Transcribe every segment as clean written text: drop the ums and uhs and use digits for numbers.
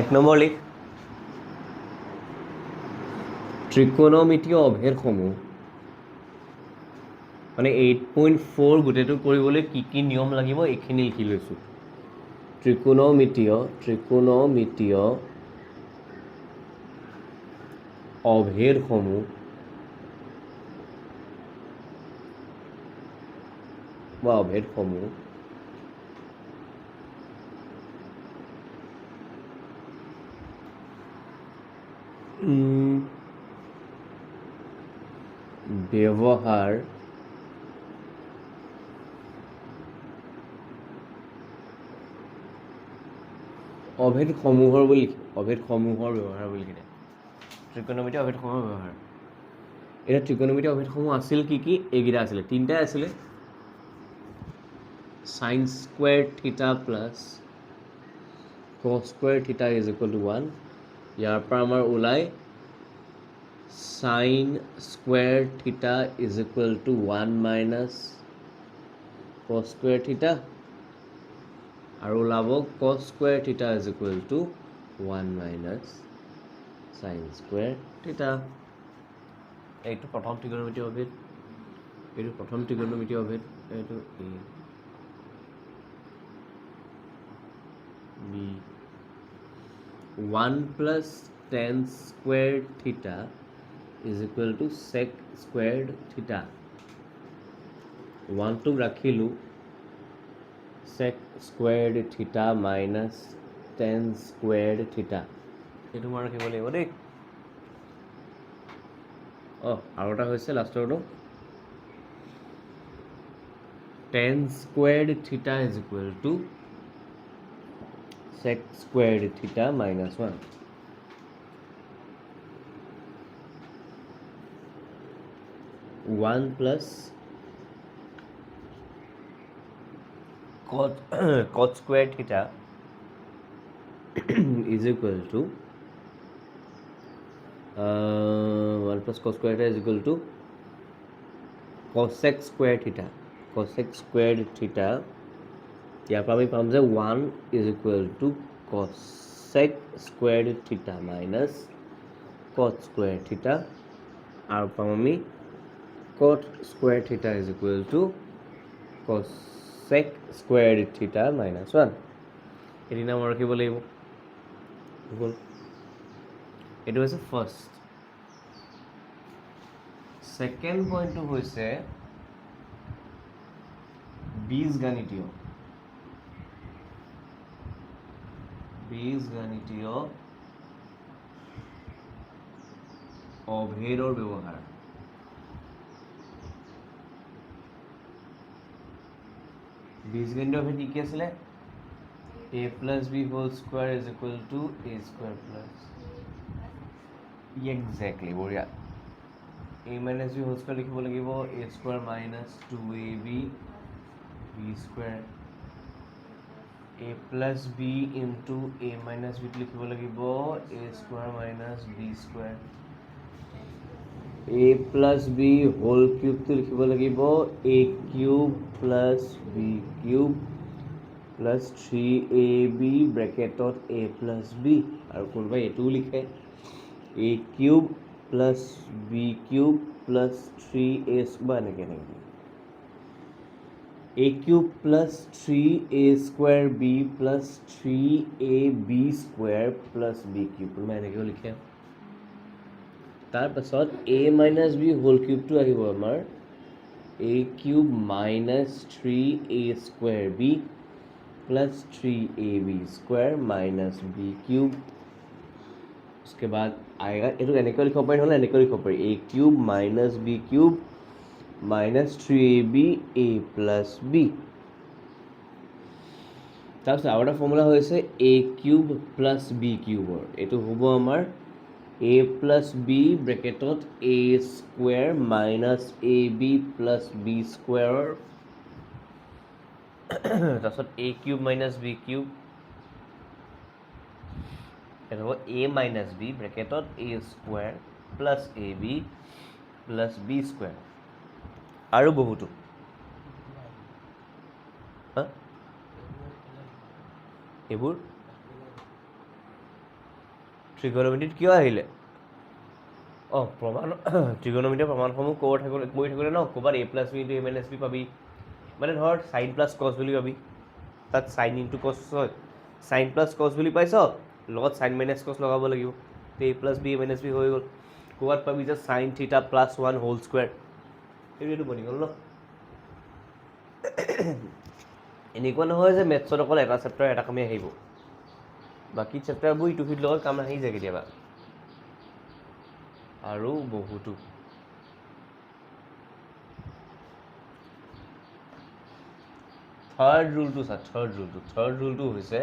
এক নম্বৰ লিখ ত্ৰিকোণমিতীয় অভেদসমূহ মানে 8.4 গোটেইটো কৰিবলৈ কি কি নিয়ম লাগিব এইখিনি লিখি লৈছোঁ ত্ৰিকোণমিতীয় অভেদসমূহ বা অভেদসমূহ ব্যৱহাৰ অভেদসমূহৰ বুলি অভেদসমূহৰ ব্যৱহাৰ বুলি লিখে ত্ৰিকোণমিতীয় অভেদসমূহৰ ব্যৱহাৰ এতিয়া ত্ৰিকোণমিতীয় অভেদসমূহ আছিল কি কি এইকেইটা আছিলে তিনিটাই আছিলে sin square theta plus cos square theta is equal to 1 ইয়াৰ পৰা আমাৰ ওলাই sin square theta is equal to 1 minus cos square theta আৰু ওলাব cos square theta is equal to 1 minus sin square theta এইটো প্ৰথম ত্ৰিকোণমিতীয় অভেদ এইটো প্ৰথম ত্ৰিকোণমিতীয় অভেদ এইটো A B 1 plus tan square theta is equal to sec squared theta 1 to rakhilu sec squared theta minus tan squared theta এইটো মই ৰাখিব লাগিব দেই আৰু এটা হৈছে লাষ্টৰটো tan squared theta is equal to sec squared theta minus 1 1 plus cot square theta is equal to 1 plus cos square theta is equal to cosec square theta ইয়াৰ পৰা আমি পাম যে 1 is equal to cosec squared theta minus cot square theta আৰু পাম আমি cot square theta is equal to cosec squared theta minus 1 এটি নাম ৰাখিব লাগিব গ'ল এইটো হৈছে ফাৰ্ষ্ট ছেকেণ্ড পইণ্টটো হৈছে বীজগণিতীয় অভেদৰ ব্যৱহাৰ বীজগণিতীয় অভেদ কি আছিলে a plus b whole square is equal to a square plus exactly বঢ়িয়া a minus b whole square লিখিব লাগিব a square minus 2ab b square a plus b into a minus b লিখিব লাগিব a square minus b square a plus b whole cube to লিখিব লাগিব a cube plus b cube plus 3ab ব্ৰেকেটত a plus b আৰু কোনোবাই এইটোও লিখে a cube plus b cube plus 3a বা এনেকৈ a cube plus 3a square b plus 3ab square plus b cube কোনোবাই এনেকৈও লিখে তাৰপাছত a minus b whole cube to আহিব আমাৰ a cube minus 3a square b plus 3ab square minus b cube उसके बाद आएगा ये तो एनेको लिखो पारी होना एनेको लिखो पारी a cube minus b cube minus 3ab a plus b तब से आउट फॉर्मूला होइसे a cube plus b cube और ये तो होबो हमार a plus b ब्रैकेटत a square minus ab plus b square तब से a cube minus b cube a minus b ব্ৰেকেটত a square plus ab plus b square আৰু বহুতো এইবোৰ ট্ৰিগন'মেট্ৰিত কিয় আহিলে প্ৰমাণ ট্ৰিগন'মেট্ৰিৰ প্ৰমাণসমূহ কৰি থাকিলে ন ক'ৰবাত a plus B into a minus B পাবি মানে ধৰ চাইন প্লাছ কছ বুলি পাবি তাত চাইন ইনটু কছ হয় চাইন প্লাছ কছ বুলি পাইছ লগত চাইন মাইনাছ কছ লগাব লাগিব a plus B a minus B হৈ গ'ল ক'ৰবাত পাবি যে চাইন থিটা প্লাছ 1 হোল স্কুৱেৰ এইটো বনি গ'ল ন এনেকুৱা নহয় যে মেথছত অকল এটা চেপ্টাৰ এটা কামেই আহিব বাকী চেপ্টাৰবোৰ ইটো সিটোৰ লগত কাম আহি যায় কেতিয়াবা আৰু বহুতো থাৰ্ড ৰুলটো হৈছে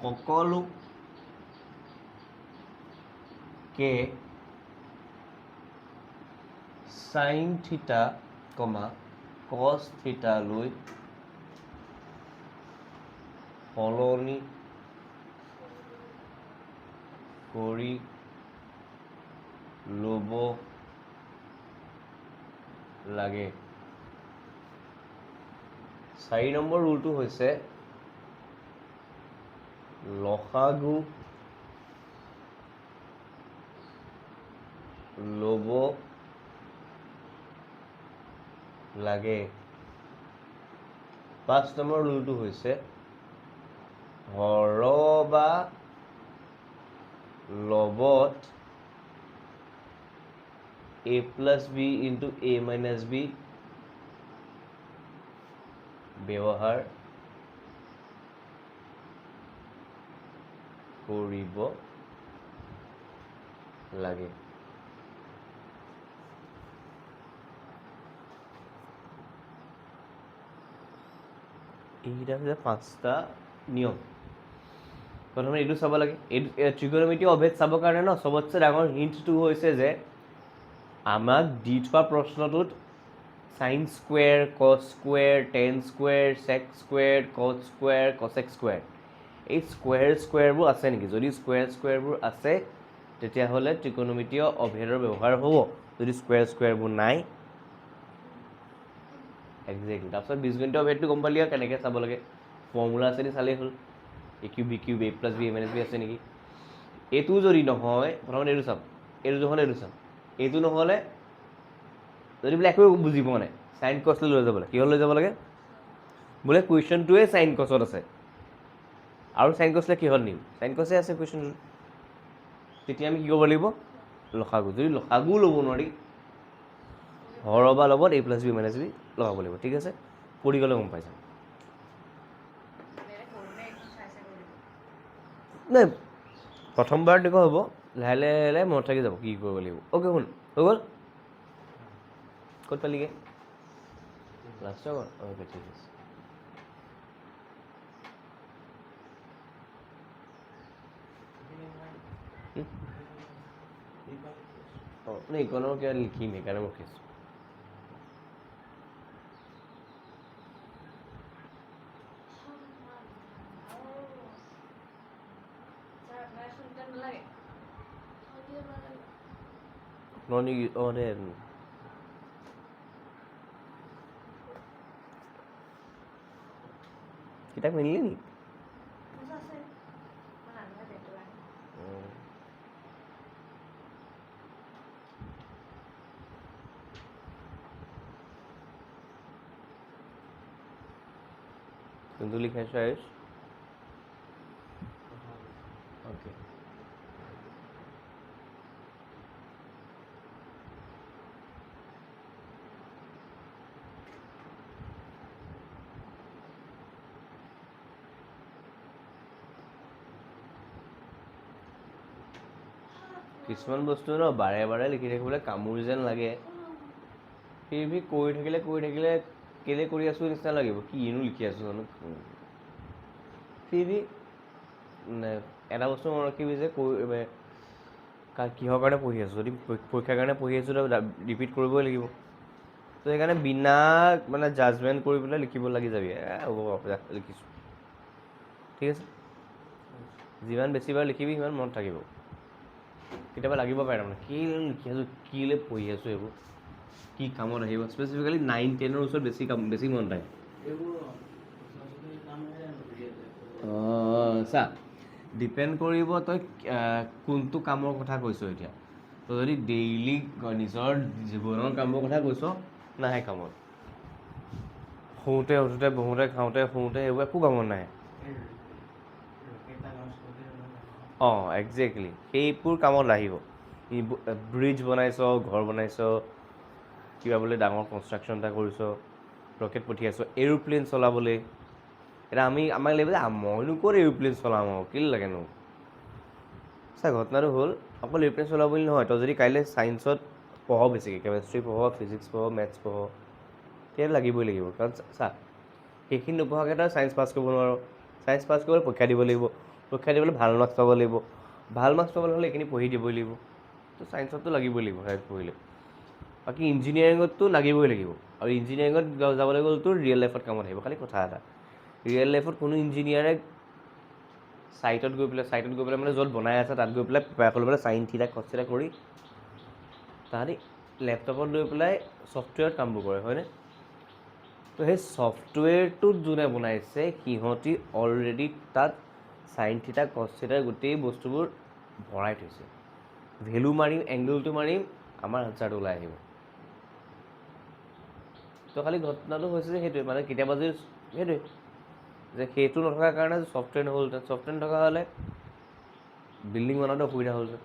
সকলোকে সাইন থিটা কস থিটালৈ সলনি কৰি ল'ব লাগে 4 নম্বৰ ৰুলটো হৈছে লসাগু ল'ব লাগে 5 নম্বৰ ৰুলটো হৈছে হৰ বা লবত a plus B into a minus B ব্যৱহাৰ কৰিব লাগে এইকেইটা হৈছে 5টা নিয়ম প্ৰথমে এইটো চাব লাগে এইটো ট্ৰিগন'মেট্ৰি অভেদ চাবৰ কাৰণে ন চবতছে ডাঙৰ হিণ্টটো হৈছে যে আমাক দি থোৱা প্ৰশ্নটোত sine square cos square tan square sec square cos square cosec square এই স্কুৱেৰবোৰ আছে নেকি যদি স্কুৱেৰবোৰ আছে তেতিয়াহ'লে ট্ৰিগন'মেট্ৰি অভেদৰ ব্যৱহাৰ হ'ব যদি স্কুৱেৰবোৰ নাই একজেক্টলি তাৰপিছত বীজগণিত অভেদটো গম পালি আৰু কেনেকৈ চাব লাগে ফৰ্মুলা আছে চালেই হ'ল a cube B cube a plus B a minus B আছে নেকি এইটো যদি নহয় প্ৰথমতে এইটো চাম এইটো নহ'লে এইটো চাম এইটো নহ'লে যদি বোলে একো বুজি পোৱা নাই চাইন কছলৈ লৈ যাব লাগে কিহত লৈ যাব লাগে বোলে কুৱেশ্যনটোৱে চাইন কছত আছে আৰু চাইন কছলৈ কিহত নিম চাইন কছে আছে কুৱেশ্যনটো তেতিয়া আমি কি কৰিব লাগিব লসাগু যদি লসাগু ল'ব নোৱাৰি হৰ বা লগত a plus B minus B লগাব লাগিব ঠিক আছে পঢ়ি গ'লে গম পাই যাম নাই প্ৰথমবাৰ দেখুৱা হ'ব লাহে লাহে মনত থাকি যাব কি কৰিব লাগিব অ'কে শুন হৈ গ'ল ক'ত পালিগৈ লাষ্টৰ অ'কে ঠিক আছে অঁ নাই ইকনৰ কিবা লিখিম সেইকাৰণে মই ৰখিছোঁ ননি অঁ দে কিতাপ কিনিলি নি কোনটো লিখাইছ আয়ুষ অ'কে কিছুমান বস্তু ন বাৰে বাৰে লিখি থাকিবলৈ কামোৰ যেন লাগে সেই কৰি থাকিলে কেলে কৰি আছোঁ নিচিনা লাগিব কিনো লিখি আছোঁ জানো এটা বস্তু মনত ৰাখিবি যে কিহৰ কাৰণে পঢ়ি আছোঁ যদি পৰীক্ষাৰ কাৰণে পঢ়ি আছোঁ ৰিপিট কৰিবই লাগিব তো সেইকাৰণে বিনা মানে জাজমেণ্ট কৰি পেলাই লিখিব লাগি যাবি হ'ব লিখিছোঁ ঠিক আছে যিমান বেছিবাৰ লিখিবি সিমান মনত থাকিব কেতিয়াবা লাগিব পাৰে তাৰমানে কি লিখি আছোঁ কিলৈ পঢ়ি আছোঁ এইবোৰ কি কামত আহিব স্পেচিফিকেলি 9-10ৰ ওচৰত বেছি মন থাকে চা ডিপেণ্ড কৰিব তই কোনটো কামৰ কথা কৈছ এতিয়া তই যদি ডেইলি নিজৰ জীৱনৰ কামৰ কথা কৈছ নাহে কামত শুওঁতে উঠোঁতে বহোঁতে খাওঁতে শুওঁতে এইবোৰ একো কামত নাহে অঁ একজেক্টলি সেইবোৰ কামত আহিব ব্ৰিজ বনাইছ ঘৰ বনাইছ কিবা বোলে ডাঙৰ কনষ্ট্ৰাকশ্যন এটা কৰিছ ৰকেট পঠিয়াইছ এৰোপ্লেন চলাবলৈ এতিয়া আমাক লাগিব যে মইনো ক'ত এৰোপ্লেন চলাম আৰু কেলৈ লাগেনো চা ঘটনাটো হ'ল অকল এৰোপ্লেন চলাব বুলি নহয় তই যদি কাইলৈ ছায়েন্সত পঢ় বেছিকৈ কেমেষ্ট্ৰি পঢ় ফিজিক্স পঢ় মেথছ পঢ় তেতিয়া লাগিবই লাগিব কাৰণ চা সেইখিনি নপঢ়াকৈ তই ছায়েন্স পাছ কৰিব নোৱাৰ ছায়েন্স পাছ কৰিবলৈ পৰীক্ষা দিব লাগিব পৰীক্ষা দিবলৈ ভাল মাৰ্কছ পাব লাগিব ভাল মাৰ্কছ পাবলৈ হ'লে এইখিনি পঢ়ি দিবই লাগিব তো ছায়েন্সততো লাগিবই লাগিব ছায়েন্স পঢ়িলে বাকী ইঞ্জিনিয়াৰিঙততো লাগিবই লাগিব আৰু ইঞ্জিনিয়াৰিঙত যাবলৈ গ'লেতো ৰিয়েল লাইফত কামত আহিব খালি কথা এটা ৰিয়েল লাইফত কোনো ইঞ্জিনিয়াৰে ছাইটত গৈ পেলাই মানে য'ত বনাই আছে তাত গৈ পেলাই প্ৰিপেয়াৰ কৰি পেলাই চাইন থিটা কছ থিটা কৰি তাহাঁতি লেপটপত লৈ পেলাই ছফ্টৱেৰত কামবোৰ কৰে হয়নে তো সেই ছফ্টৱেৰটোত যোনে বনাইছে সিহঁতি অলৰেডি তাত চাইন থিটা কছ থিটাৰ গোটেই বস্তুবোৰ ভৰাই থৈছে ভেলু মাৰিম এংগলটো মাৰিম আমাৰ আনচাৰটো ওলাই আহিব তো খালি ঘটনাটো হৈছে যে সেইটোৱে মানে কেতিয়াবা যদি সেইটোৱে যে সেইটো নথকাৰ কাৰণে ছফ্টৱেৰ নহ'লহেঁতেন ছফ্টৱেৰ নথকা হ'লে বিল্ডিং বনাওঁতে অসুবিধা হ'লহেঁতেন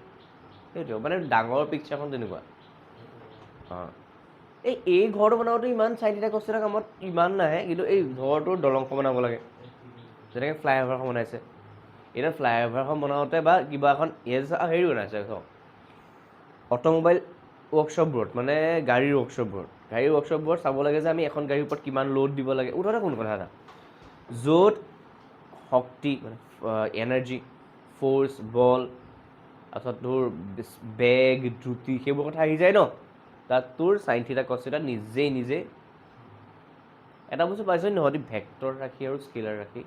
সেইটোৱে মানে ডাঙৰ পিকচাৰখন তেনেকুৱা অঁ এই ঘৰটো বনাওঁতে ইমান চাইন থিটা কছ থিটা কামত ইমান নাহে কিন্তু এই ঘৰটোৰ দলংখন বনাব লাগে যেনেকৈ ফ্লাইঅভাৰখন বনাইছে এতিয়া ফ্লাইঅভাৰখন বনাওঁতে বা কিবা এখন হেৰি বনাইছে অট'মোবাইল ৱৰ্কশ্বপবোৰত মানে গাড়ীৰ ৱৰ্কশ্বপবোৰত চাব লাগে যে আমি এখন গাড়ীৰ ওপৰত কিমান লোড দিব লাগে উঠোঁতে কোন কথা এটা য'ত শক্তি মানে এনাৰ্জি ফ'ৰ্চ বল তাৰপিছত তোৰ বেগ দ্ৰুতি সেইবোৰ কথা আহি যায় ন তাত তোৰ চাইন থিটা কছ থিটা নিজে এটা বস্তু পাইছ নহয় ভেক্টৰ ৰাশি আৰু স্কেলাৰ ৰাশি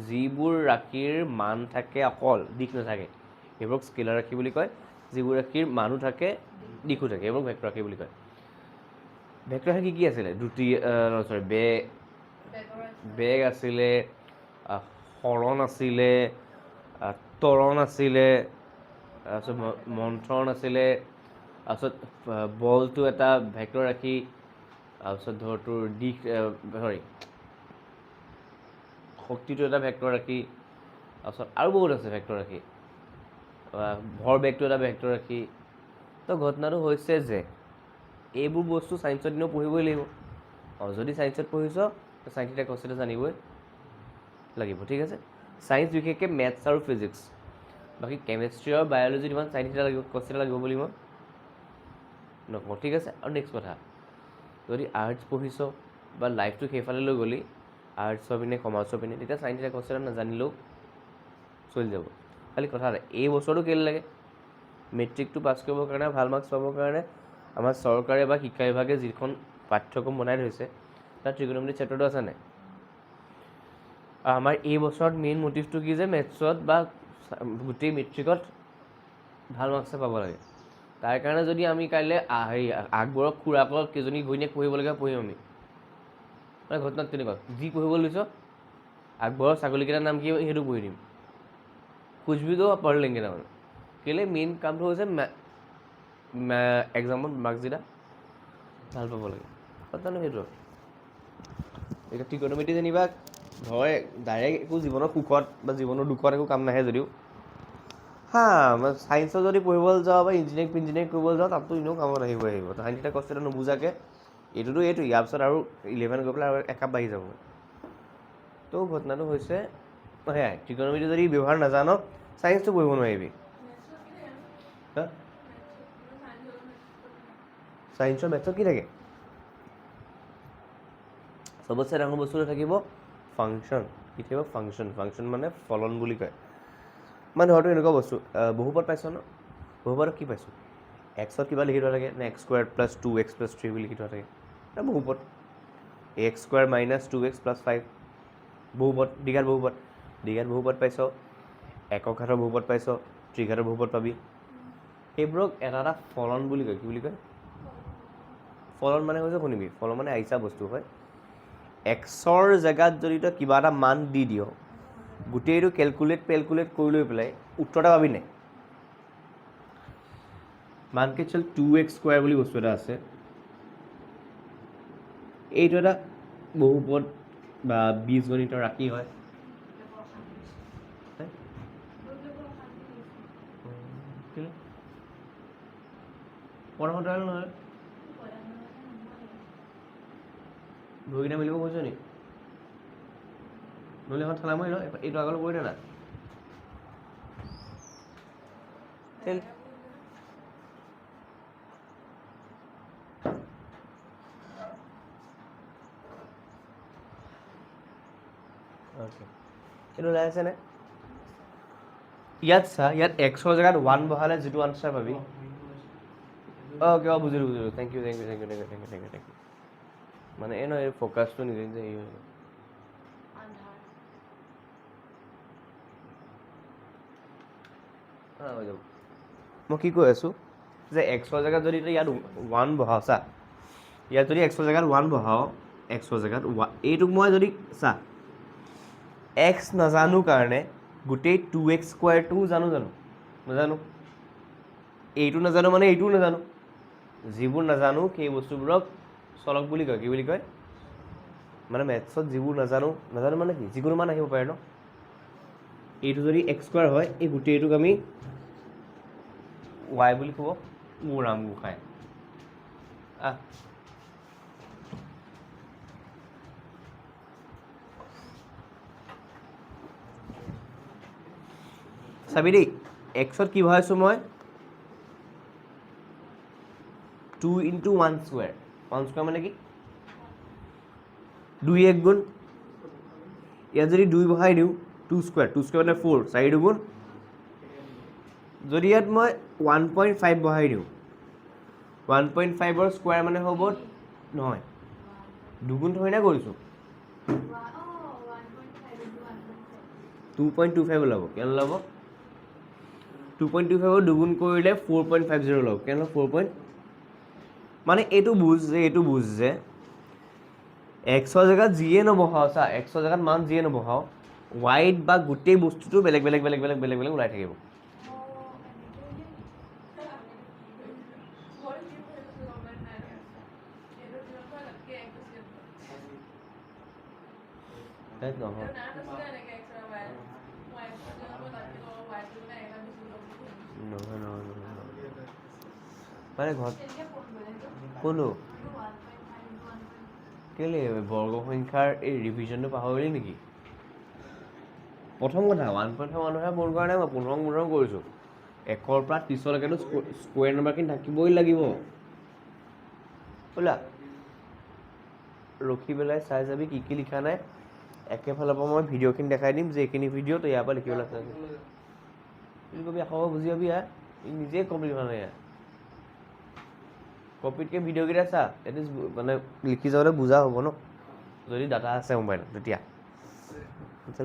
যিবোৰ ৰাশিৰ মান থাকে অকল দিশ নাথাকে সেইবোৰক স্কেলাৰ ৰাশি বুলি কয় যিবোৰ ৰাশিৰ মানো থাকে দিশো থাকে সেইবোৰক ভেক্টৰ ৰাশি বুলি কয় ভেক্টৰ ৰাশি কি আছিলে বেগ আছিলে হৰণ আছিলে ত্বৰণ আছিলে তাৰপিছত মন্থন আছিলে তাৰপিছত বলটো এটা ভেক্টৰ ৰাশি তাৰপিছত ধৰ তোৰ দিশ শক্তিটো এটা ভেক্টৰ ৰাশি তাৰপিছত আৰু বহুত আছে ভেক্টৰ ৰাশি ভৰবেগটো এটা ভেক্টৰ ৰাশি তো ঘটনাটো হৈছে যে এইবোৰ বস্তু ছায়েন্সৰ দিনেও পঢ়িবই লাগিব যদি ছায়েন্সত পঢ়িছ চাইন থিটা কছ থিটা জানিবই লাগিব ঠিক আছে ছায়েন্স বিশেষকৈ মেথছ আৰু ফিজিক্স বাকী কেমেষ্ট্ৰি আৰু বায়'লজিত ইমান চাইন থিটা লাগিব কছ থিটা লাগিব বুলি মই নকওঁ ঠিক আছে আৰু নেক্সট কথা যদি আৰ্টছ পঢ়িছ বা লাইফটো সেইফালে লৈ গ'লি আৰ্টছৰ পিনে কমাৰ্চৰ পিনে তেতিয়া চাইন থিটা কছ থিটা নাজানিলেও চলি যাব খালি কথা এটা এই বছৰটো কেলৈ লাগে মেট্ৰিকটো পাছ কৰিবৰ কাৰণে ভাল মাৰ্কছ পাবৰ কাৰণে আমাৰ চৰকাৰে বা শিক্ষা বিভাগে যিখন পাঠ্যক্ৰম বনাই থৈছে তাত ত্ৰিকোণমিতি চেপ্টাৰটো আছে নাই আমাৰ এই বছৰত মেইন মটিভটো কি যে মেথছত বা গোটেই মেট্ৰিকত ভাল মাৰ্কছে পাব লাগে তাৰ কাৰণে যদি আমি কাইলৈ হেৰি আকবৰক খুৰাকক কেইজনী ঘৈণীয়েক পঢ়িবলগীয়া পঢ়িম আমি মানে ঘটনাত তেনেকুৱা যি পঢ়িব লৈছ আকবৰৰ ছাগলীকেইটাৰ নাম কি সেইটো পঢ়ি দিম খুজবিটো পঢ় লেংগে তাৰমানে কেলৈ মেইন কামটো হৈছে এক্সামত মাৰ্কছকেইটা ভাল পাব লাগে জানো সেইটো এতিয়া ত্ৰিকোণমিতি যেনিবা হয় ডাইৰেক্ট একো জীৱনৰ সুখত বা জীৱনৰ দুখত একো কাম নাহে যদিও মই ছায়েন্সত যদি পঢ়িবলৈ যাওঁ বা ইঞ্জিনিয়াৰিং কৰিবলৈ যাওঁ তাততো এনেও কামত আহিব চাইন থিটা কছ থিটা নুবুজাকৈ এইটো ইয়াৰ পিছত আৰু 11 গৈ পেলাই আৰু একাপ বাঢ়ি যাব তো ঘটনাটো হৈছে সেয়াই ত্ৰিকোণমিতি যদি ব্যৱহাৰ নাজান ছায়েন্সটো পঢ়িব নোৱাৰিবি ছায়েন্সৰ মেথছত কি থাকে চবতছে ডাঙৰ বস্তুটো থাকিব ফাংচন কি থাকিব ফাংচন মানে ফলন বুলি কয় মানে ধৰতো এনেকুৱা বস্তু বহুপদ পাইছ ন বহুপদত কি পাইছোঁ এক্সত কিবা লিখি থোৱা থাকে নে x² + 2x + 3 বুলি লিখি থোৱা থাকে বহুপদ x² - 2x + 5 বহুপদ দ্বিঘাত বহুপদ পাইছ একক ঘাতৰ বহুপদ পাইছ ত্ৰিঘাতৰ বহুপদ পাবি সেইবোৰক এটা এটা ফলন বুলি কয় কি বুলি কয় ফলন মানে হৈছে শুনিবি ফলন মানে আহিছা বস্তু হয় এক্সৰ জেগাত যদি তই কিবা এটা মান দি দিয় গোটেইটো কেলকুলেট কৰি লৈ পেলাই উত্তৰ এটা পাবি নাই মানকে চল 2x² বুলি বস্তু এটা আছে এইটো এটা বহুপদ বা বীজগণিতৰ ৰাশি হয় পঢ়াটো নহয় ভৰিকেইটা মিলিব কৈছ নি নহ'লে এখন ঠেলা মাৰি ল এইটো আগলৈ কৰি দে না এইটো ওলাই আছে নে ইয়াত চা ইয়াত এক্সৰ জেগাত 1 বহালে যিটো আনচাৰ পাবি অ'কে বুজিলোঁ থেংক ইউ মানে এই নহয় ফ'কাছটো নিজে নিজে হেৰি হৈ হৈ যাব মই কি কৈ আছোঁ যে এক্সৰ জেগাত যদি তই ইয়াত 1 বহাও চা ইয়াত যদি এক্সৰ জেগাত 1 বহাও এক্সৰ জেগাত এইটোক মই যদি চা এক্স নাজানো কাৰণে গোটেই 2x² জানো নাজানো এইটো নাজানো মানে এইটোও নাজানো যিবোৰ নাজানো সেই বস্তুবোৰক চলক বুলি কয় কি বুলি কয় মানে মেথছত যিবোৰ নাজানো মানে কি যিকোনো মান আহিব পাৰে ন এইটো যদি x² হয় এই গোটেইটোক আমি y বুলি ক'ব মোৰ ৰাম গোসাঁই চাবি দেই এক্সত কি ভৰাইছোঁ মই 2 × 1² 1² মানে কি 2 1 গুণ ইয়াত যদি 2 বহাই দিওঁ 2² মানে 4 4 দুগুণ যদি ইয়াত মই 1.5 বহাই দিওঁ 1.5ৰ স্কুৱাৰ মানে হ'ব নহয় দুগুণ থৈ না কৰিছোঁ 2.25 ওলাব কিমান ওলাব 2.25 দুগুণ কৰিলে 4.50 ওলাব কিমান হ'ব 4. মানে এইটো বুজ যে এক্সৰ জেগাত যিয়ে নবহাও চা এক্সৰ জেগাত মান যিয়ে নবহাও ৱাইত বা গোটেই বস্তুটো বেলেগ ওলাই থাকিব নহয় মানে ঘৰত ক'লো কেলে বৰ্গ সংখ্যাৰ এই ৰিভিজনটো পাহৰিলি নেকি প্ৰথম কথা 1.5 মানুহে পূৰণ কৰা নাই মই 15 কৰিছোঁ 1ৰ পৰা 30লৈকেতো স্কুৱেৰ নাম্বাৰখিনি থাকিবই লাগিব বোলা ৰখি পেলাই চাই যাবি কি লিখা নাই একেফালৰ পৰা মই ভিডিঅ'খিনি দেখাই দিম যে এইখিনি ভিডিঅ' তই ইয়াৰ পৰা লিখিবলৈ আছে বুলি কবি আকৌ বুজি পাবি নিজে কবি মানে কপিতকৈ ভিডিঅ'কেইটা চা এটলিষ্ট মানে লিখি যাবলৈ বুজা হ'ব ন যদি ডাটা আছে মোবাইলত তেতিয়া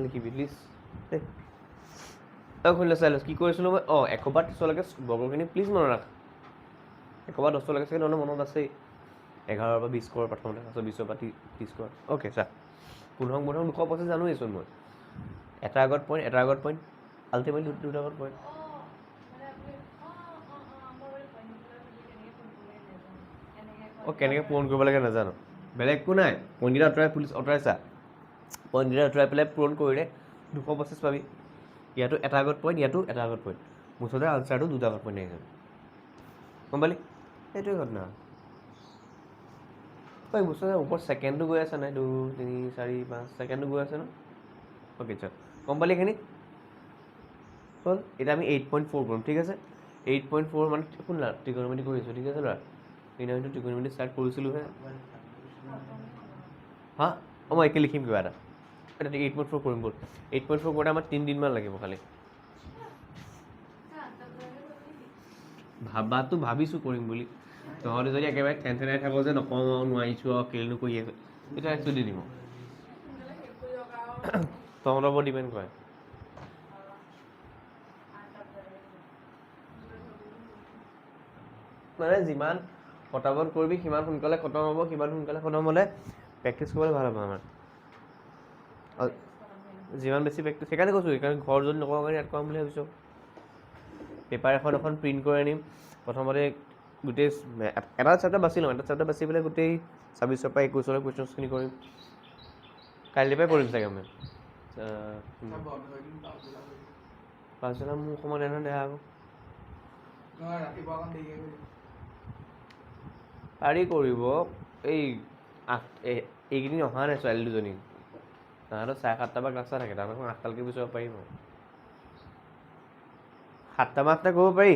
লিখিবি প্লিজ দেই শুনিলে চাই লৈছোঁ কি কৰিছিলোঁ মই 1 পৰা 30লৈকে বৰ্গখিনি প্লিজ মনত ৰাখ 1 পৰা 10লৈকে চাগে নহ'লে মনত আছেই 11 পৰা 20 কৰ প্ৰথমতে তাৰপিছত 20 পৰা 30 কৰ অ'কে চা 15 225 জানোৱেইচোন মই এটাৰ আগত পইণ্ট আল্টিমেটলি দুটাৰ আগত পইণ্ট কেনেকৈ পূৰণ কৰিব লাগে নাজানো বেলেগ একো নাই পইণ্টকেইটা আঁতৰাই চা পইণ্টকেইটা আঁতৰাই পেলাই পূৰণ কৰিলে 225 পাবি ইয়াতো এটা আগত পইণ্ট ইয়াতো এটা আগত পইণ্ট মুঠতে আনচাৰটো দুটা আগত পইণ্ট আহি যাব গম পালি সেইটোৱে ঘটনা বস্তু ওপৰত ছেকেণ্ডটো গৈ আছে নাই 2 3 4 5 ছেকেণ্ডটো গৈ আছে ন অ'কে চল গম পালি এইখিনি হ'ল এতিয়া আমি 8.4 কৰিম ঠিক আছে 8.4 মানে শুন না ত্ৰিকোণমিতি কৰিছোঁ ঠিক আছে ল'ৰা সেইদিনাটো ত্ৰিকোণমিতি ষ্টাৰ্ট কৰিছিলোঁহে মই একে লিখিম কিবা এটা এতিয়া 8.4 কৰিম ব'ল 8.4 কৰোঁতে আমাৰ 3 দিনমান লাগিব খালি ভাবাটো ভাবিছোঁ কৰিম বুলি তহঁতে যদি একেবাৰে টেনচনাই থাকোঁ যে নকওঁ নোৱাৰিছোঁ আৰু কেলেনো কৰি আছে তেতিয়া একচুৱেলি দি দিম তহঁতৰ ওপৰত ডিপেণ্ড কৰে মানে যিমান পটাপট কৰিবি সিমান সোনকালে খতম হ'ব সিমান সোনকালে খতম হ'লে প্ৰেক্টিছ কৰিবলৈ ভাল হ'ব আমাৰ যিমান বেছি প্ৰেক্টিছ সেইকাৰণে কৈছোঁ সেইকাৰণে ঘৰ যদি নকওঁ কাৰণে ইয়াত কৰাম বুলি ভাবিছোঁ পেপাৰ এখন প্ৰিণ্ট কৰি আনিম প্ৰথমতে গোটেই এটা চেপ্টাৰ বাছি ল'ম এটা চেপ্টাৰ বাছি পেলাই গোটেই 26 পৰা 21 কুৱেশ্যনছখিনি কৰিম কাইলৈ পৰাই কৰিম চাগে মই পাছবেলা মোৰ সময় নাই নহয় দেহা আকৌ পাৰি কৰিব এই এইকেইদিন অহা নাই ছোৱালী দুজনী তাহাঁতৰ 7:30 পৰা ক্লাছ থাকে তাহাঁতক 8টালৈকে বিচাৰিব পাৰিম আৰু 7টা বা 8টা কৰিব পাৰি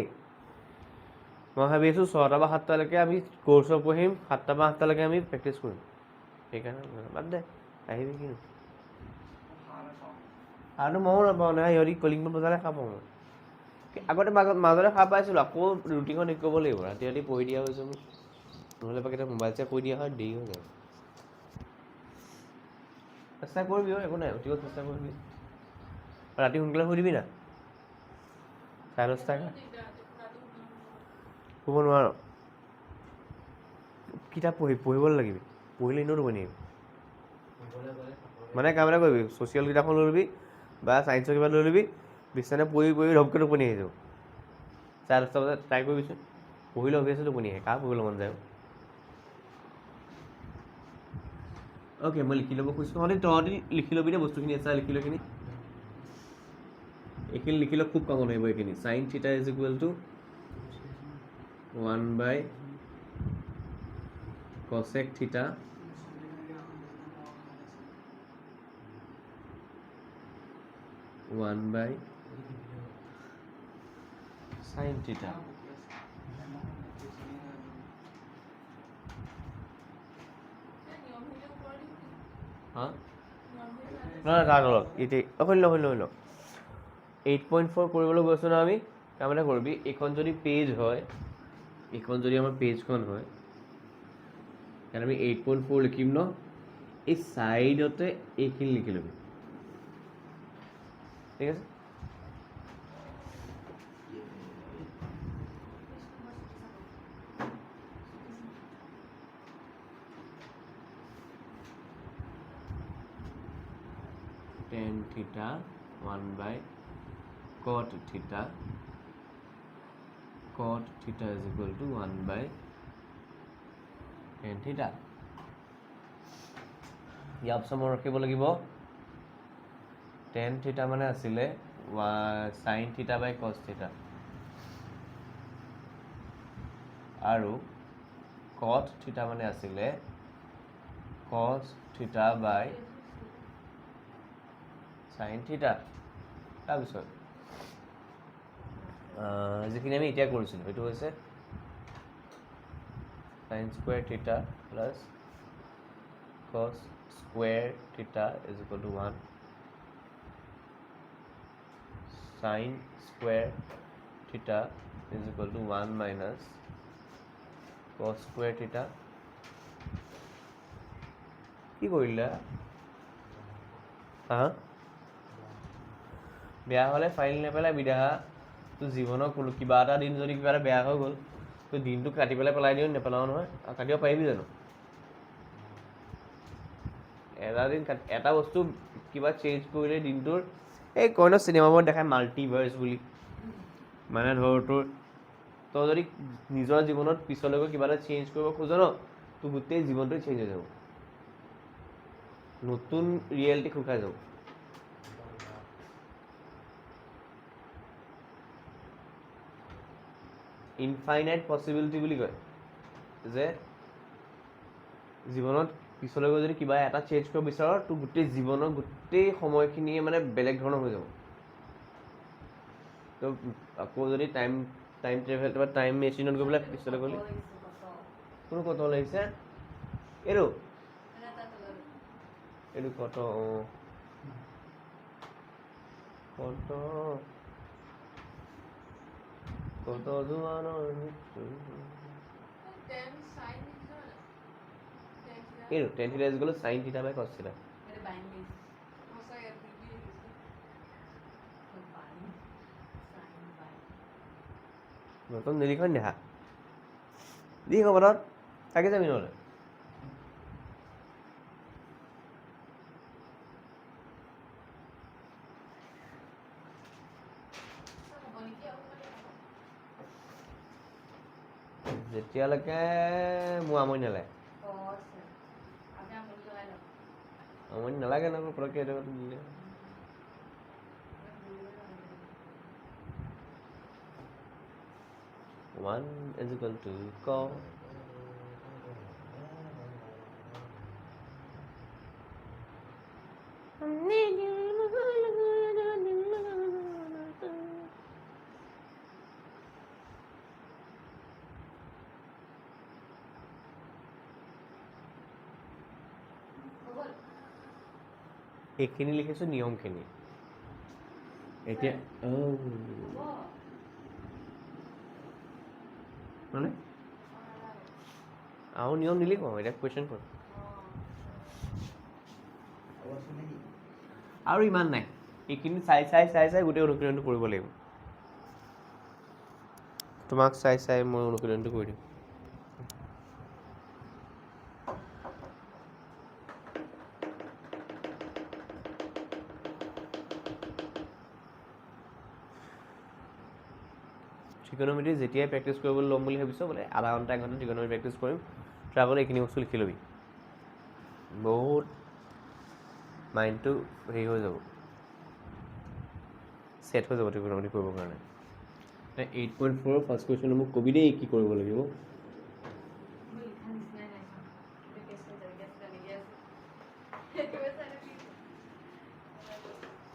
মই ভাবি আছোঁ 6টা বা 7টালৈকে আমি কৰ্চত পঢ়িম 7টা বা 8টালৈকে আমি প্ৰেক্টিছ কৰিম সেইকাৰণে বাদ দে আহিবি কিনো আৰু ময়ো নাপাওঁ নহয় সিহঁতি কলিংখন বজালে খাব মই আগতে মাজতে খাই পাইছিলোঁ আকৌ ৰুটিখন ঠিক কৰিব লাগিব ৰাতি ৰাতি পঢ়ি দিয়া হৈছে মোক নহ'লে বা কেতিয়া মোবাইল চাই কৈ দিয়া হয় দেৰি হৈ যায় চেষ্টা কৰিবি একো নাই উঠিব চেষ্টা কৰিবি ৰাতি সোনকালে শুই দিবি না 10:30 শুব নোৱাৰ কিতাপ পঢ়িব লাগিবি পঢ়িলে এনেও টোপনি আহিব মানে কাম এটা কৰিবি ছ'চিয়েল কিতাপখন লৈ ল'বি বা ছায়েন্সৰ কিবা লৈ ল'বি বিচনাতে পঢ়ি ধপকৈ টোপনি আহি যাব 10:30 বজাত ট্ৰাই কৰিবিচোন পঢ়িলে অভিয়াছলি টোপনি আহে কাৰ পঢ়িবলৈ মন যায় অ'কে মই লিখি ল'ব খুজিছোঁ তহঁতি লিখি ল'বি দে বস্তুখিনি এচাই লিখি ল'খিনি এইখিনি লিখি লওক খুব কামত আহিব এইখিনি sin θ is equal to 1 cosec θ (1 sin θ) হা নহয় তাৰ তলত এতিয়া শুনি লওঁ 8.4 কৰিবলৈ গৈছোঁ ন আমি কাম এটা কৰিবি এইখন যদি পেজ হয় এইখন যদি আমাৰ পেজখন হয় কাৰণ আমি 8.4 লিখিম ন এই ছাইডতে এইখিনি লিখি ল'বি ঠিক আছে tan θ 1 cot θ is equal to 1 tan θ year option মনত ৰাখিব লাগিব tan θ মানে আছিলে sin θ cos θ আৰু cot θ মানে আছিলে cos θ sin θ তাৰপিছত যিখিনি আমি এতিয়া কৰিছিলোঁ সেইটো হৈছে sin square θ plus cos square θ is equal to 1 sin square θ is equal to 1 minus cos square θ কি কৰিলা হা বেয়া হ'লে ফাইল নেপেলাই বিদাহা তোৰ জীৱনৰ কোনো কিবা এটা দিন যদি কিবা এটা বেয়া হৈ গ'ল তোৰ দিনটো কাটি পেলাই দিওঁ নেপেলাও নহয় কাটিব পাৰিবি জানো এটা বস্তু কিবা চেঞ্জ কৰিলে দিনটোৰ এই কয় ন চিনেমাবোৰত দেখায় মাল্টিভাৰ্ছ বুলি মানে ধৰ তই যদি নিজৰ জীৱনত পিছলৈকে কিবা এটা চেঞ্জ কৰিব খোজ ন তোৰ গোটেই জীৱনটোৱে চেঞ্জ হৈ যাব নতুন ৰিয়েলিটি খোল খাই যাব ইনফাইনাইট পচিবিলিটি বুলি কয় যে জীৱনত পিছলৈ যদি কিবা এটা চেঞ্জ কৰিব বিচাৰ তোৰ গোটেই জীৱনৰ গোটেই সময়খিনিয়ে মানে বেলেগ ধৰণৰ হৈ যাব তো আকৌ যদি টাইম ট্ৰেভেল বা টাইম মেচিনত গৈ পেলাই পিছলৈ গ'লি কোনো কথা লাগিছে এইটো কত জোৱানৰ এইটো tan θ is equal to sin θ by cos θ নতুন নিলিখন দেখা দি খবৰত থাকি যাবি নহ'লে যেতিয়ালৈকে মোৰ আমনি নালাগে আমনি নালাগে নহয় পটককৈ এইটো দিলে 1 is equal to cos এইখিনি লিখিছোঁ নিয়মখিনি এতিয়া মানে আৰু নিয়ম নিলিখো এতিয়া কুৱেশ্যন কৰিম আৰু ইমান নাই এইখিনি চাই চাই চাই চাই গোটেই অনুশীলনটো কৰিব লাগিব তোমাক চাই চাই মই অনুশীলনটো কৰি দিম ট্ৰিগন'মেট্ৰি যেতিয়াই প্ৰেক্টিছ কৰিবলৈ ল'ম বুলি ভাবিছোঁ বোলে আধা ঘণ্টা 1 ঘণ্টা ট্ৰিগন'মেট্ৰি প্ৰেক্টিছ কৰিম তাৰ আগতে এইখিনি বস্তু লিখি ল'বি বহুত মাইণ্ডটো হেৰি হৈ যাব ছেট হৈ যাব ট্ৰিগন'মেট্ৰি কৰিবৰ কাৰণে 8.4 ফাৰ্ষ্ট কুৱেশ্যন মোক কবি দেই কি কৰিব লাগিব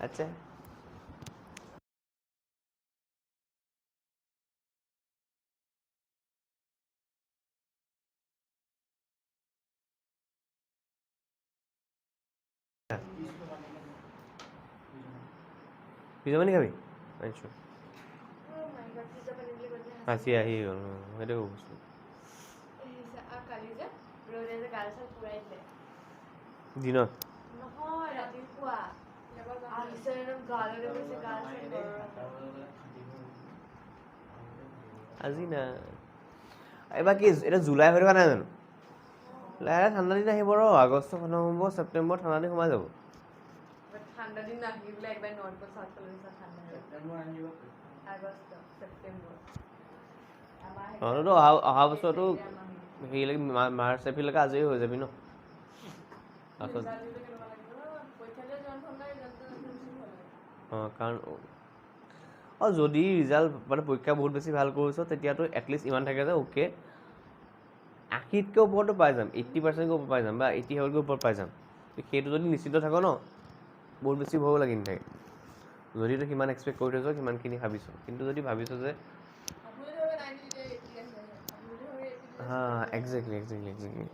আচ্ছা পিজ্জা পানী খাবি আনিছোঁ হাঁচি আহি গ'ল সেইটো বস্তু দিনত আজি না এইবাৰ কি এতিয়া জুলাই হৈ থকা নাই জানো লাহে ঠাণ্ডা দিন আহিব ৰ আগষ্ট খতম হ'ব ছেপ্টেম্বৰ ঠাণ্ডা দিন সোমাই যাব তহঁততো অহা বছৰতো হেৰিলৈকে মাৰ্চ এপ্ৰিললৈকে আজৰি হৈ যাবি ন তাৰপাছত অঁ কাৰণ যদি ৰিজাল্ট মানে পৰীক্ষা বহুত বেছি ভাল কৰিছ তেতিয়াতো এটলিষ্ট ইমান থাকে যে অ'কে 80তকৈ ওপৰতো পাই যাম 80%তকৈ ওপৰত পাই যাম বা 80তকৈ ওপৰত পাই যাম সেইটো যদি নিশ্চিত থাক ন বহুত বেছি ভয়ো লাগি নাথাকে যদি তই কিমান এক্সপেক্ট কৰি থৈছ কিমানখিনি ভাবিছ কিন্তু যদি ভাবিছ যে হা একজেক্টলি একজেক্টলি একজেক্টলি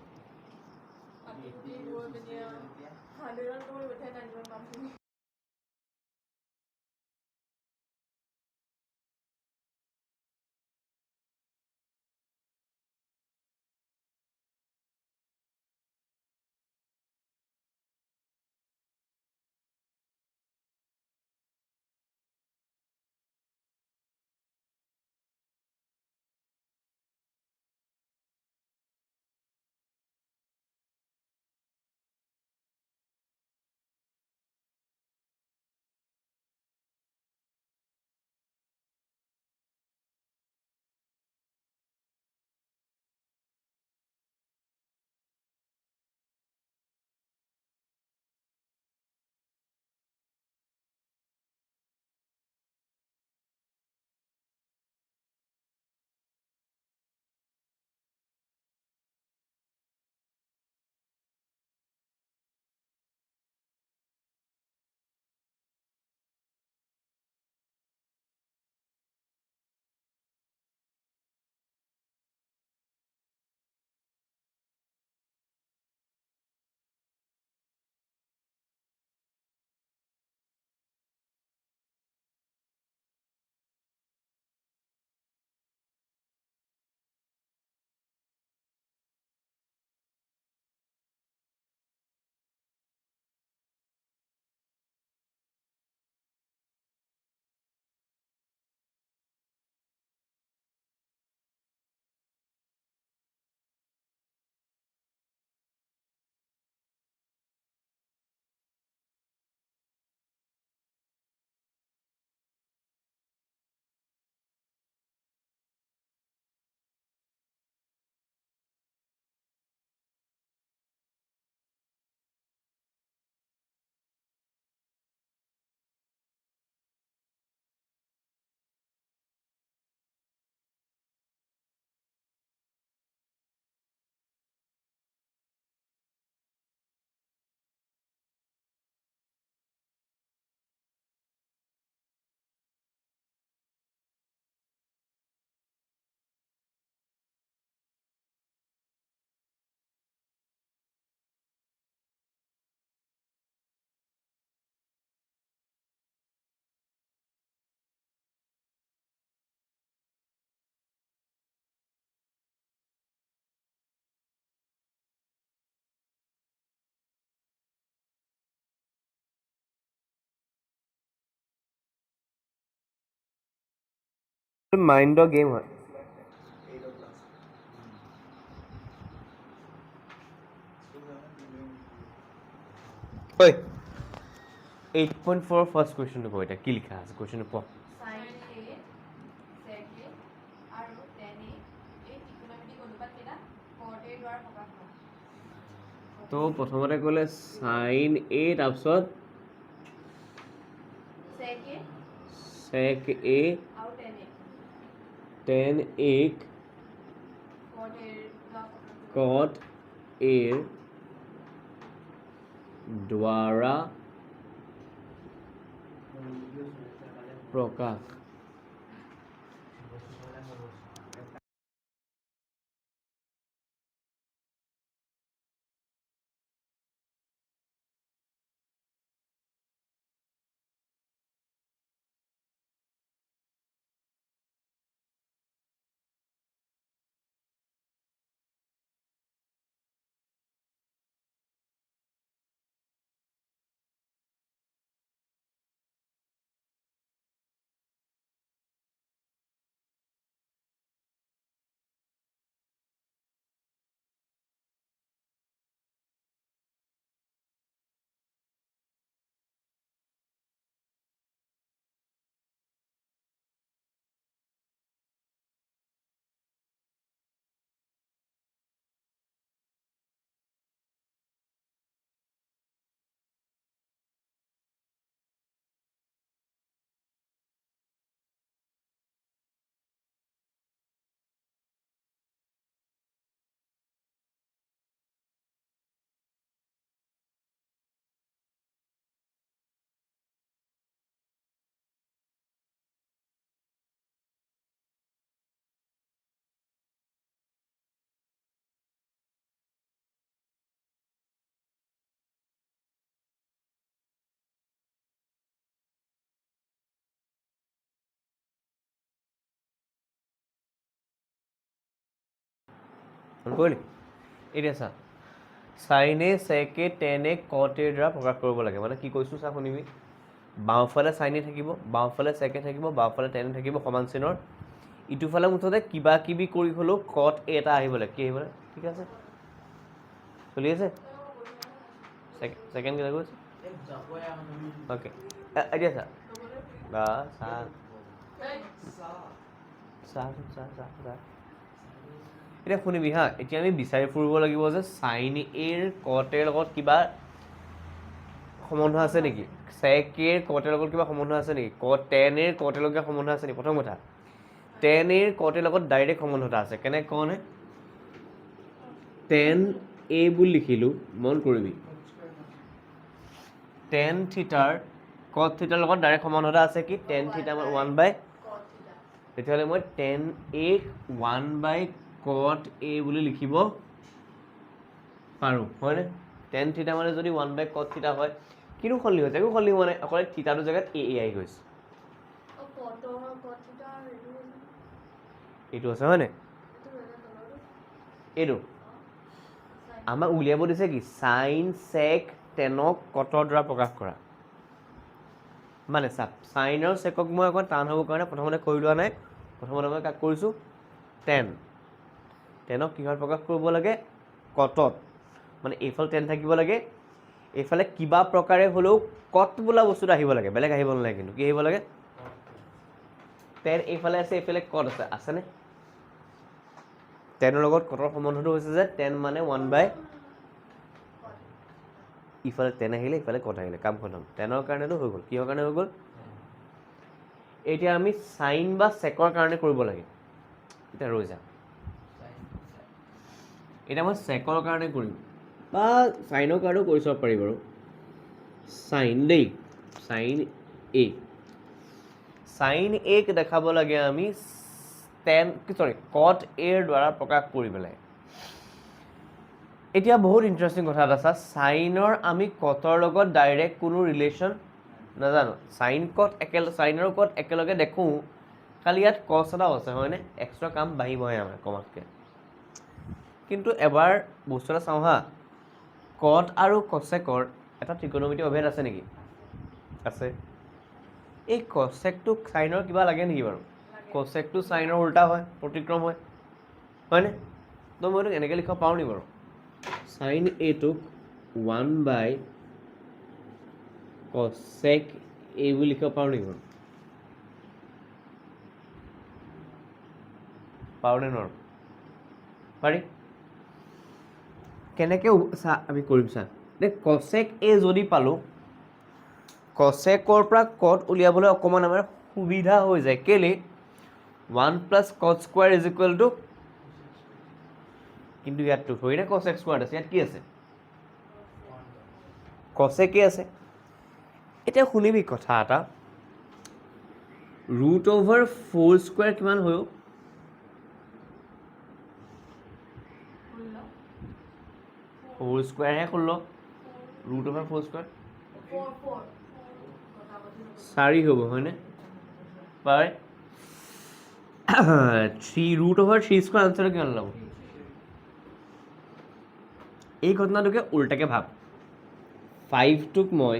মাইণ্ডৰ গেম হয় ঐ 8.4 ফাৰ্ষ্ট কুৱেশ্যনটো ক এতিয়া কি লিখা আছে কুৱেশ্যনটো ক তো প্ৰথমতে ক'লে sin a তাৰপিছত sec a tan a cot a দ্বাৰা প্ৰকাশ কৰিলি এতিয়া চা sin a sec a tan a cot a দ্বাৰা প্ৰকাশ কৰিব লাগে মানে কি কৈছোঁ চা শুনিবি বাওঁফালে sin a থাকিব বাওঁফালে sec a থাকিব বাওঁফালে tan a থাকিব সমান চিনৰ ইটোফালে মুঠতে কিবা কিবি কৰি হ'লেও cot a এটা আহিব লাগে কি আহিব লাগে ঠিক আছে চলি আছে ছেকেণ্ড কেইটা কৈছে অ'কে এতিয়া চা বা চাহ এতিয়া শুনিবি হা এতিয়া আমি বিচাৰি ফুৰিব লাগিব যে sin a ৰ cot a ৰ লগত কিবা সম্বন্ধ আছে নেকি sec a ৰ cot a ৰ লগত কিবা সম্বন্ধ আছে নেকি tan a ৰ cot a ৰ লগত কিবা সম্বন্ধ আছে নেকি প্ৰথম কথা tan a ৰ cot a ৰ লগত ডাইৰেক্ট সম্বন্ধ এটা আছে কেনেকৈ কওঁনে tan a বুলি লিখিলোঁ মন কৰিবি tan থিটাৰ cot থিটাৰ লগত ডাইৰেক্ট সম্বন্ধ এটা আছে কি tan থিটা 1/, তেতিয়াহ'লে মই tan a 1/cot a বুলি লিখিব পাৰোঁ হয়নে tan থিটা মানে যদি 1/cot থিটা হয় কিনো সলনি হৈছে একো সলনি হোৱা নাই অকল থিটাটোৰ জেগাত a আহি গৈছে এইটো আছে হয়নে এইটো আমাক উলিয়াব দিছে কি sin sec tanক কটৰ দ্বাৰা প্ৰকাশ কৰা মানে চাপ sin আৰু secক মই অকণ টান হ'বৰ কাৰণে প্ৰথমতে কৰি লোৱা নাই প্ৰথমতে মই কাক কৰিছোঁ tanক কিহত প্ৰকাশ কৰিব লাগে কটত মানে এইফালে tan থাকিব লাগে এইফালে কিবা প্ৰকাৰে হ'লেও কট বোলা বস্তুটো আহিব লাগে বেলেগ আহিব নালাগে কিন্তু কি আহিব লাগে tan এইফালে আছে এইফালে কট আছে আছেনে tanৰ লগত কটৰ সম্বন্ধটো হৈছে যে tan মানে 1/, ইফালে tan আহিলে ইফালে কট আহিলে কাম খতম tanৰ কাৰণেতো হৈ গ'ল কিহৰ কাৰণে হৈ গ'ল এতিয়া আমি sin বা secৰ কাৰণে কৰিব লাগে এতিয়া ৰৈ যা এতিয়া মই secৰ কাৰণে কৰিম বা চাইনৰ কাৰণেও কৰি চাব পাৰি বাৰু sin দেই sin a ক দেখাব লাগে আমি cot a ৰ দ্বাৰা প্ৰকাশ কৰি পেলাই এতিয়া বহুত ইণ্টাৰেষ্টিং কথা এটা চা চাইনৰ আমি কটৰ লগত ডাইৰেক্ট কোনো ৰিলেশ্যন নাজানো sin আৰু cot একেলগে দেখোঁ খালি ইয়াত cos এটাও আছে হয়নে এক্সট্ৰা কাম বাঢ়িবহে আমাৰ কমাতকৈ কিন্তু এবাৰ বস্তু এটা চাওঁ হা cot আৰু cosecৰ এটা ত্ৰিকোণমিতি অভেদ আছে নেকি আছে এই cosecটোক চাইনৰ কিবা লাগে নেকি বাৰু কচেকটো চাইনৰ উল্টা হয়, প্ৰতিক্ৰম হয়, হয়নে? তো মই এইটোক এনেকৈ লিখিব পাৰোঁ নি বাৰু? চাইন এটোক 1/cosec a বুলি লিখিব পাৰোঁ নেকি বাৰু? পাৰোঁ নে নোৱাৰোঁ? পাৰি? কেনেকৈ চা আমি কৰিম চা। cosec a যদি পালোঁ, cosecৰ পৰা cot উলিয়াবলৈ অকণমান আমাৰ সুবিধা হৈ যায়। কেলে 1 + cot square is equal two, কিন্তু ইয়াততো থৰি না cosec স্কুৱাৰ আছে, ইয়াত কি আছে? cosec a আছে। এতিয়া শুনিবি কথা এটা, √4² কিমান হয়? হোল স্কুৱাৰহে 16, √4² 4 হ'ব, হয়নে? পাৰে 3√3² আনচাৰটো কিমান ওলাব? এই ঘটনাটোকে উল্টাকে ভাব, 5টোক মই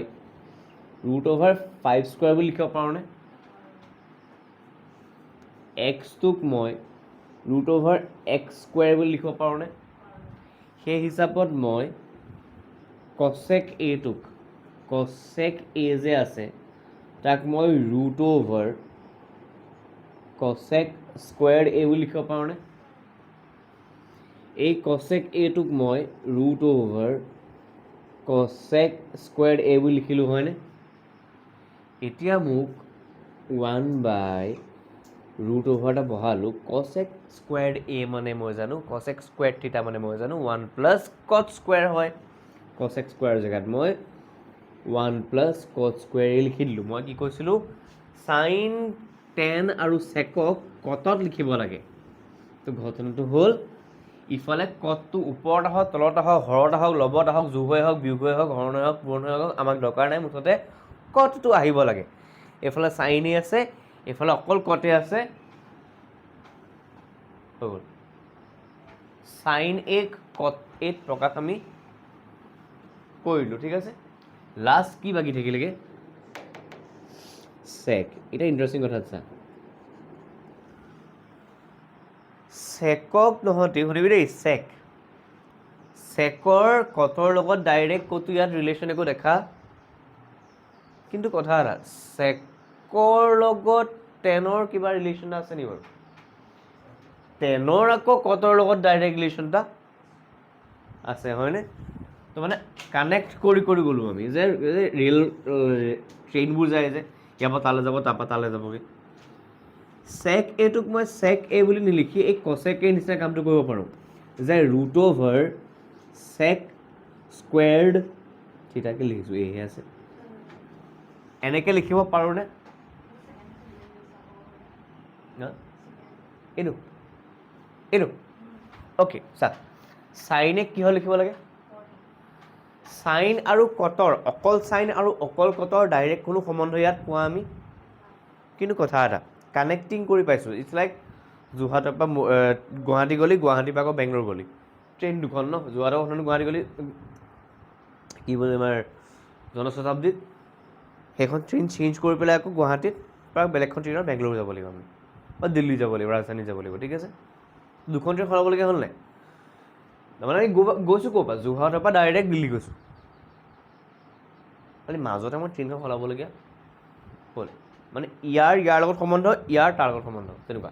√5² বুলি লিখিব পাৰোঁনে? xটোক মই √x² বুলি লিখিব পাৰোঁনে? সেই হিচাপত মই cosec a টোক, cosec a যে আছে তাক মই √cosec² a বুলি লিখিব পাৰোঁনে? এই cosec a টোক মই √cosec² a বুলি লিখিলোঁ, হয়নে? এতিয়া মোক 1/√, এটা বহালোঁ, cosec² a মানে মই জানো, cosec² মানে মই জানো 1 + cot² হয়। cosec² জেগাত মই 1 + cot² লিখি দিলোঁ। মই কি কৈছিলোঁ? চাইন, টেন আৰু চেকক কটত লিখিব লাগে। তো ঘটনাটো হ'ল, ইফালে কটটো ওপৰত আহক, তলত আহক, হৰত আহক, লবত আহক, যোগ হৈ আহক, বিয়োগ হৈ আহক, হৰণ হৈ আহক, পূৰণ হৈ আহক, আমাক দৰকাৰ নাই, মুঠতে কটটো আহিব লাগে। এইফালে চাইনে আছে, এইফালে অকল কটে আছে, হৈ গ'ল। চাইন এক কট এক প্ৰকাশ আমি কৰিলোঁ, ঠিক আছে? লাষ্ট কি বাকী থাকিলেগে? চেক। এতিয়া ইণ্টাৰেষ্টিং কথা চা, চেকক নহতি শুনিবি দেই, চেকৰ কটৰ লগত ডাইৰেক্ট ক'তো ইয়াত ৰিলেশ্যন একো দেখা, কিন্তু কথা এটা, চেকৰ লগত টেনৰ কিবা ৰিলেশ্যন আছে নি বাৰু? টেনৰ আকৌ কটৰ লগত ডাইৰেক্ট ৰিলেশ্যন এটা আছে, হয়নে? তো মানে কানেক্ট কৰি গ'লোঁ আমি, যে ৰেল ট্ৰেইনবোৰ যায় যে ইয়াৰ পৰা তালৈ যাব, তাৰপৰা তালৈ যাবগৈ। চেক এটোক মই চেক এ বুলি নিলিখি এই cosec a নিচিনা কামটো কৰিব পাৰোঁ, যে √sec² থিতাকে লিখিছোঁ, এহে আছে, এনেকৈ লিখিব পাৰোঁনে? এইটো অ'কে, চা, চাইনে কিহৰ লিখিব লাগে? চাইন আৰু কটৰ, অকল চাইন আৰু অকল কটৰ ডাইৰেক্ট কোনো সম্বন্ধ ইয়াত পোৱা আমি, কিন্তু কথা এটা কানেক্টিং কৰি পাইছোঁ। ইটছ লাইক যোৰহাটৰ পৰা গুৱাহাটী গ'লি, গুৱাহাটীৰ পৰা আকৌ বেংগলোৰ গ'লি, ট্ৰেইন দুখন ন, যোৰহাটৰ প্ৰথমে গুৱাহাটী গ'লি, কি বুলি আমাৰ জনশতাব্দীত, সেইখন ট্ৰেইন চেঞ্জ কৰি পেলাই আকৌ গুৱাহাটীত পৰা বেলেগখন ট্ৰেইনত বেংগলোৰ যাব লাগিব আমি, বা দিল্লী যাব লাগিব, ৰাজধানী যাব লাগিব, ঠিক আছে? দুখন ট্ৰেইন সলাবলগীয়া হ'ল নাই? তাৰমানে আমি গৈছোঁ ক'ৰ পৰা? যোৰহাটৰ পৰা ডাইৰেক্ট দিল্লী গৈছোঁ, খালি মাজতে মই ট্ৰেইনখন সলাবলগীয়া হ'ল, মানে ইয়াৰ লগত সম্বন্ধ, ইয়াৰ তাৰ লগত সম্বন্ধ, তেনেকুৱা।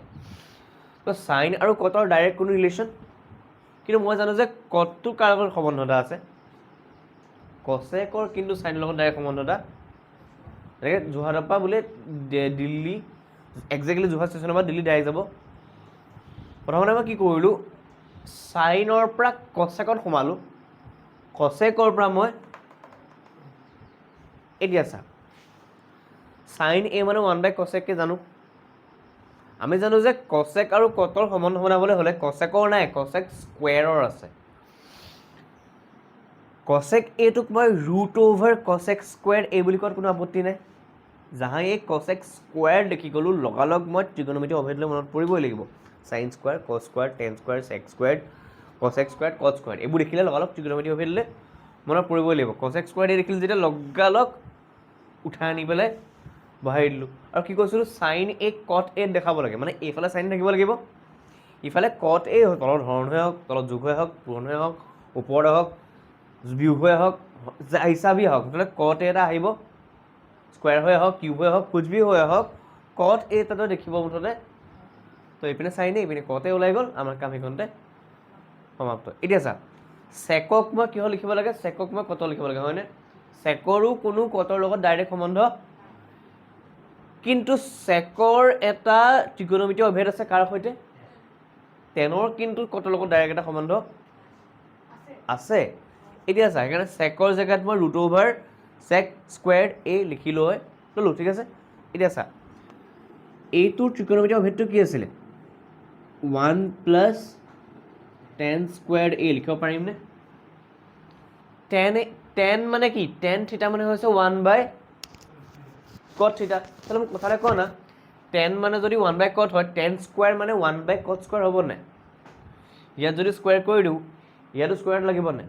তো চাইন আৰু কটৰ ডাইৰেক্ট কোনো ৰিলেশ্যন, কিন্তু মই জানো যে কটটোৰ কাৰ লগত সম্বন্ধ এটা আছে, কচেকৰ কিন্তু চাইনৰ লগত ডাইৰেক্ট সম্বন্ধ এটা। এনেকৈ যোৰহাটৰ পৰা বোলে দিল্লী, একজেক্টলি যোৰহাট ষ্টেচনৰ পৰা দিল্লী ডাইৰেক্ট যাব। প্ৰথমতে মই কি কৰিলোঁ, চাইনৰ পৰা কচেকত সোমালোঁ, কচেকৰ পৰা মই, এতিয়া চা, চাইন এ মানে 1/cosec a জানো, আমি জানো যে cosec আৰু কটৰ সম্বন্ধ বনাবলৈ হ'লে cosecৰ নাই, cosec² আছে। cosec a টোক মই √cosec² a বুলি কোৱাত কোনো আপত্তি নাই। যাহাই এই cosec² দেখি গ'লোঁ, লগালগ মই ত্ৰিকোণমিতি অভেদলৈ মনত পৰিবই লাগিব, sin square, cos square, tan square, sec square, cosec square, cot square, এইবোৰ দেখিলে লগালগ ত্ৰিকোণমিতি অভেদলৈ মনত পৰিবই লাগিব। cosec² a দেখিলে যেতিয়া লগালগ উঠাই আনি পেলাই বহাই দিলোঁ আৰু কি কৈছিলোঁ চাইন এ কট এ দেখাব লাগে মানে এইফালে চাইন থাকিব লাগিব ইফালে কট এ তলত হৰণ হৈ হওক তলত যোগ হৈ হওক পূৰণ হৈ হওক ওপৰতে হওক বিয়োগ হৈ হওক হিচাপেই হওক মুঠতে কট এ এটা আহিব স্কুৱেৰ হৈ আহক কিউব হৈ আহক কুছ ভি হৈ আহক কট এ তাতে দেখিব মুঠতে তো এইপিনে চাইনে এইপিনে কটে ওলাই গ'ল আমাৰ কাম সেইখনতে সমাপ্ত এতিয়া চা চেকক মই কিহৰ লিখিব লাগে চেকক মই কটৰ লিখিব লাগে হয়নে চেকৰো কোনো কটৰ লগত ডাইৰেক্ট সম্বন্ধ কিন্তু চেকৰ এটা ত্ৰিকোণমিতিয় অভেদ আছে কাৰ সৈতে টেনৰ কিন্তু কটৰ লগত ডাইৰেক্ট এটা সম্বন্ধ আছে এতিয়া চা সেইকাৰণে চেকৰ জেগাত মই ৰুট অভাৰ চেক স্কুৱেৰ এ লিখি ল'লোঁ ঠিক আছে এতিয়া চা এইটোৰ ত্ৰিকোণমিতিয় অভেদটো কি আছিলে 1 প্লাছ টেন স্কুৱেৰ এ লিখিব পাৰিমনে টেন মানে কি টেন থিটা মানে হৈছে 1 বাই কট থিটা তাহলে মোক কথা এটা কোৱা না টেন মানে যদি 1 বাই কট হয় টেন স্কুৱেৰ মানে 1 বাই কট স্কুৱেৰ হ'ব নাই ইয়াত যদি স্কুৱেৰ কৰি দিওঁ ইয়াতো স্কুৱেৰ লাগিব নাই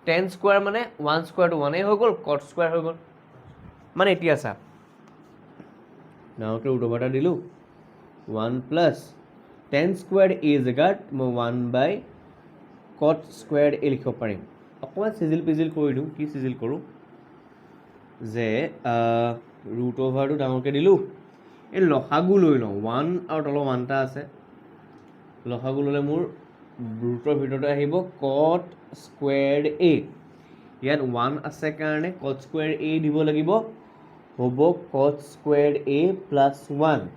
টেন স্কুৱেৰ মানে 1 স্কুৱেৰটো 1 হৈ গ'ল কট স্কুৱেৰ হৈ গ'ল মানে এতিয়া চা ডাঙৰকৈ ৰুট অভাৰ এটা দিলোঁ 1 প্লাছ টেন স্কুৱেৰ এ জেগাত মই 1 বাই কট স্কুৱেৰ এ লিখিব পাৰিম অকণমান চিজিল পিজিল কৰি দিওঁ কি চিজিল কৰোঁ যে ৰুট অভাৰটো ডাঙৰকৈ দিলোঁ এই লসাগু লৈ লওঁ 1 আৰু তলত 1 এটা আছে লসাগু ল'লে মোৰ ৰুটৰ ভিতৰতে আহিব কট স্কুৱেৰ এ ইয়াত 1 আছে কাৰণে কট স্কুৱেৰ এ দিব লাগিব হ'ব কট স্কুৱেৰ এ প্লাছ 1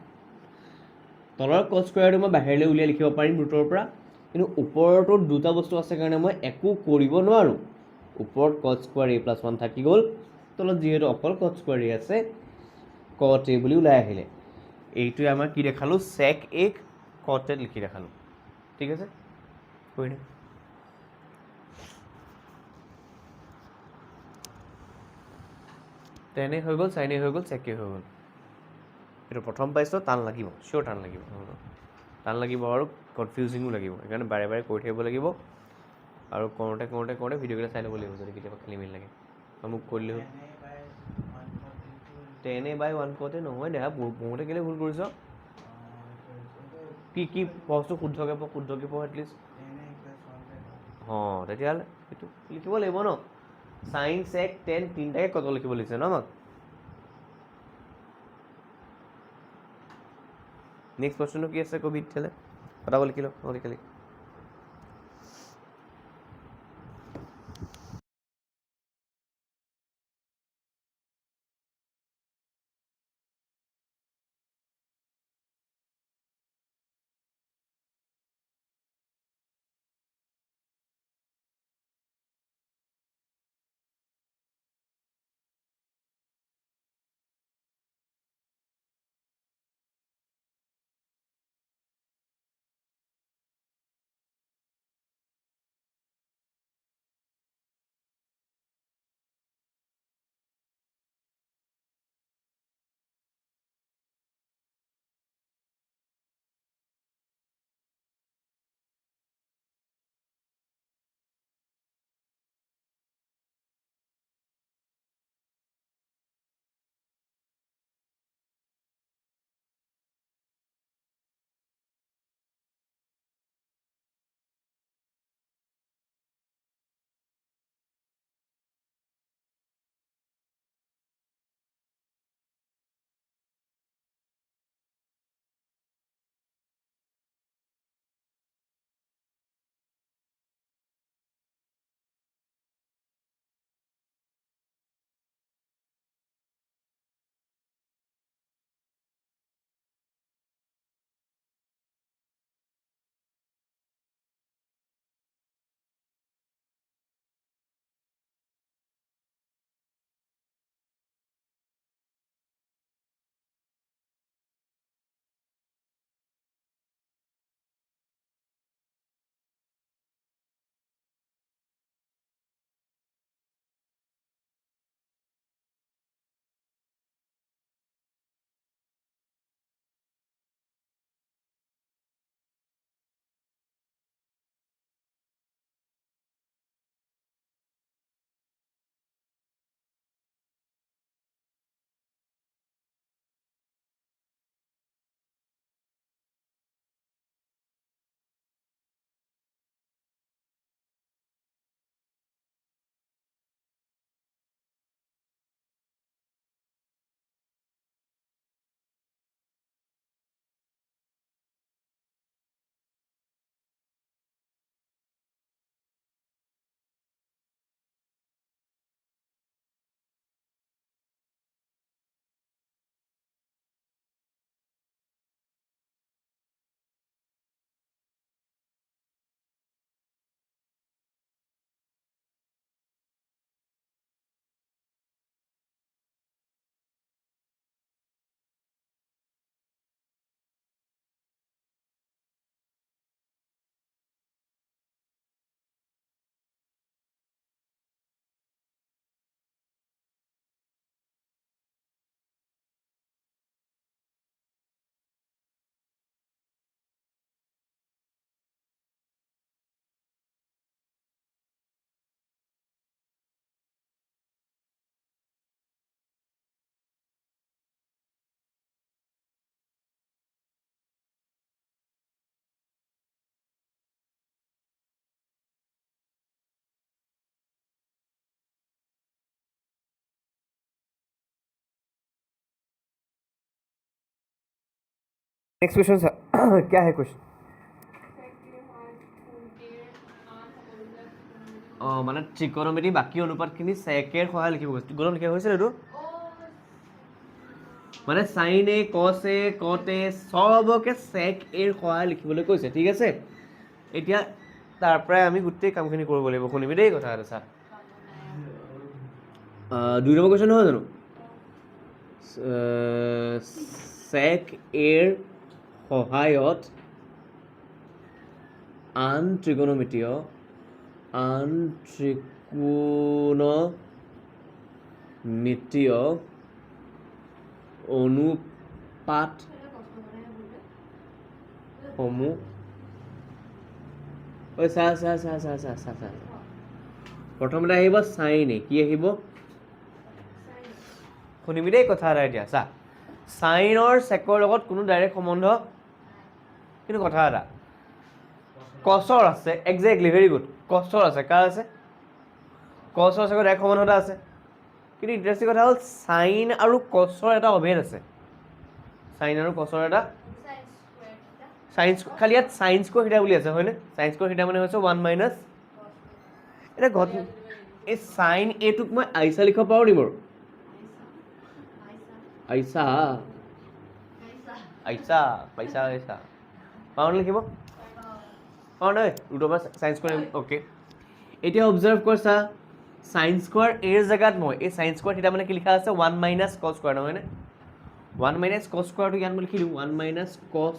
তলৰ কট স্কুৱেৰটো মই বাহিৰলৈ উলিয়াই লিখিব পাৰিম ৰুটৰ পৰা কিন্তু ওপৰতো দুটা বস্তু আছে কাৰণে মই একো কৰিব নোৱাৰোঁ ওপৰত কট স্কুৱেৰ এ প্লাছ 1 থাকি গ'ল তলত যিহেতু অকল কট স্কুৱেৰ এ আছে কট এ বুলি ওলাই আহিলে এইটোৱে আমাৰ কি দেখালোঁ চেক এক কট এ লিখি দেখালোঁ ঠিক আছে কৰি দিম টেনে হৈ গ'ল চাইনে হৈ গ'ল চেকে হৈ গ'ল এইটো প্ৰথম পাইছোঁ টান লাগিব চিয়'ৰ টান লাগিব আৰু কনফিউজিঙো লাগিব সেইকাৰণে বাৰে বাৰে কৰি থাকিব লাগিব আৰু কৰোঁতে ভিডিঅ'কেইটা চাই ল'ব লাগিব যদি কেতিয়াবা খেলি মেলি লাগে মোক কৈ দিলে হ'ল টেনে বাই 1 কটে নহয় দেহা বহুতে কেলৈ ভুল কৰিছ কি সহজটো শুদ্ধকৈ পঢ় এটলিষ্ট তেতিয়াহ'লে সেইটো লিখিব লাগিব ন চাইন চেক টেন তিনিটাকে কত লিখিব লাগিছে ন আমাক নেক্সট প্ৰশ্নটো কি আছে কবি তেতিয়াহ'লে পটাব লিখি লওক नेक्स्ट क्वेश्चन सर क्या है क्वेश्चन অঁ মানে ত্ৰিকোণমিতি বাকী অনুপাতখিনি চেকেৰ সহায় লিখিব গৈছে গৰম লিখা হৈছিল এইটো মানে সাইন এ কস এ কট এ সবকে সেক এৰ সহায় লিখিবলৈ কৈছে ঠিক আছে এতিয়া তাৰ পৰাই আমি গোটেই কামখিনি কৰিব লাগিব শুনিবি দেই কথা এটা চা 2 নম্বৰ কোৱেশ্চন নহয় জানো সেক এৰ সহায়ত আন ত্ৰিকোণমিতীয় অনুপাত সমূহ ঐ চা প্ৰথমতে আহিব সাইন এ কি আহিব শুনিবি দেই কথা এটা এতিয়া চা সাইনৰ সেকৰ লগত কোনো ডাইৰেক্ট সম্বন্ধ কিন্তু কথা এটা কছৰ আছে এক্সেক্টলি ভেৰি গুড কছৰ আছে কাৰ আছে কছৰ আছে ডাইৰেক্ট সম্বন্ধ এটা আছে কিন্তু ইণ্টাৰেষ্টিং কথা হ'ল সাইন আৰু কছৰ এটা অভেদ আছে সাইন আৰু কছৰ এটা সাইন্স খালি ইয়াত সাইন স্কোৱাৰ থিটা বুলি আছে হয়নে সাইন স্কোৱাৰ থিটা মানে হৈছে 1 মাইনাছ এটা এই সাইন এটোক মই আইচা লিখিব পাৰোঁ নি মোৰ আইচা পাওঁ লিখিব পাওঁ নাই root over sine square okay এতিয়া অবজাৰ্ভ কৰ চা সাইন স্কোৱাৰ এৰ জেগাত মই এই সাইন স্কোৱাৰ থিটা মানে কি লিখা আছে 1 মাইনাছ কছ স্কোৱাৰ নহয়নে 1 মাইনাছ কছ স্কোৱাৰটো ইয়াত মই লিখি দিওঁ 1 মাইনাছ কছ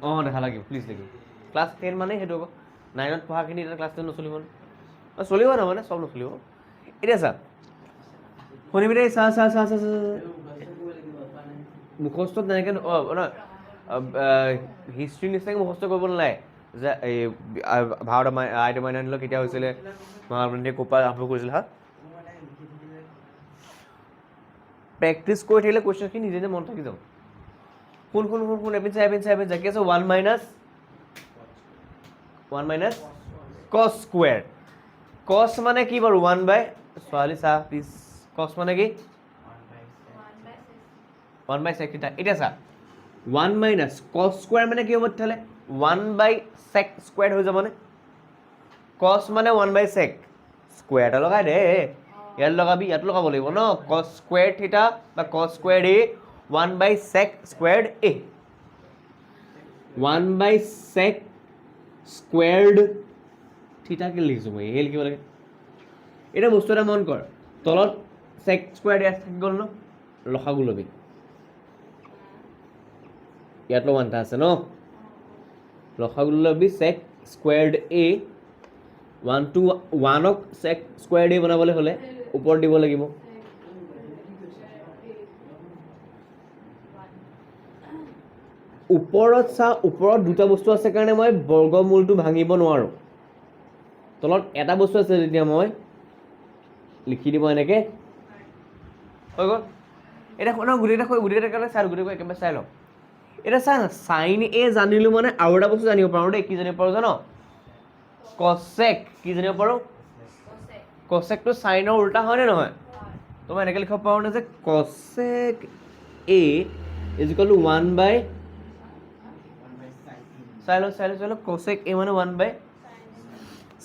অঁ দেখা লাগিব প্লিজ লিখিম ক্লাছ 10 মানে সেইটো আকৌ 9ত পঢ়াখিনি এতিয়া ক্লাছ 10 নচলিব চলিব নহয়নে চব নচলিব এতিয়া চা শুনিবি দেই চা মুখস্থত তেনেকৈ হিষ্ট্ৰী নিচিনাকৈ মুখস্থ কৰিব নালাগে যে এই ভাৰত আইট মাইনানিল কেতিয়া হৈছিলে মহাত্মা গান্ধীয়ে ক'ৰ পৰা আৰম্ভ কৰিছিল হা প্ৰেক্টিচ কৰি থাকিলে কুৱেশ্যনখিনি নিজে মনত থাকি যাম শুন এপিন চাই কি আছে 1 মাইনাছ কছ স্কুৱেৰ কছ মানে কি বাৰু 1 বাই ছোৱালী চা প্লিজ কছ মানে কি 1 বাই চেক থিটা এতিয়া চা 1 মাইনাছ কছ স্কুৱেৰ মানে কি হ'ব তেতিয়াহ'লে 1 বাই চেক স্কুৱেৰ হৈ যাবনে কছ মানে 1 বাই চেক স্কুৱেৰ এটা লগাই দে ইয়াত লগাবি ইয়াত লগাব লাগিব ন কছ স্কুৱেৰ থিটা বা কছ স্কুৱেৰ এ 1 বাই চেক স্কুৱেৰ্ড এ 1 বাই চেক স্কুৱেৰ্ড থিটা কি লিখিছোঁ মই এই লিখিব লাগে এটা বস্তু এটা মন কৰ তলত চেক স্কুৱেৰ্ড এ থাকি গ'ল ন লসাগু ল'বি ইয়াত লগ এটা আছে ন লসাগু ল'বি চেক স্কুৱেৰ্ড এ 1 to 1ক চেক স্কুৱেৰ্ড এ বনাবলৈ হ'লে ওপৰত দিব লাগিব ওপৰত চা ওপৰত দুটা বস্তু আছে কাৰণে মই বৰ্গমূলটো ভাঙিব নোৱাৰোঁ তলত এটা বস্তু আছে যেতিয়া মই লিখি দিব এনেকৈ হৈ গ'ল এতিয়া শুনক গোটেইকেইটা কাৰণে চাই গোটেইকেইটা একেবাৰে চাই লওক এতিয়া চা না সাইন এ জানিলোঁ মানে আৰু এটা বস্তু জানিব পাৰোঁ দেই কি জানিব পাৰোঁ জানো কছেক কি জানিব পাৰোঁ কছেকটো সাইনৰ উল্টা হয়নে নহয় তো মই এনেকৈ লিখিব পাৰোঁ নে যে কছেক এ ইজ ইকুৱেল টু 1 বাই চাই লওক কছেক এ মানে 1 বাই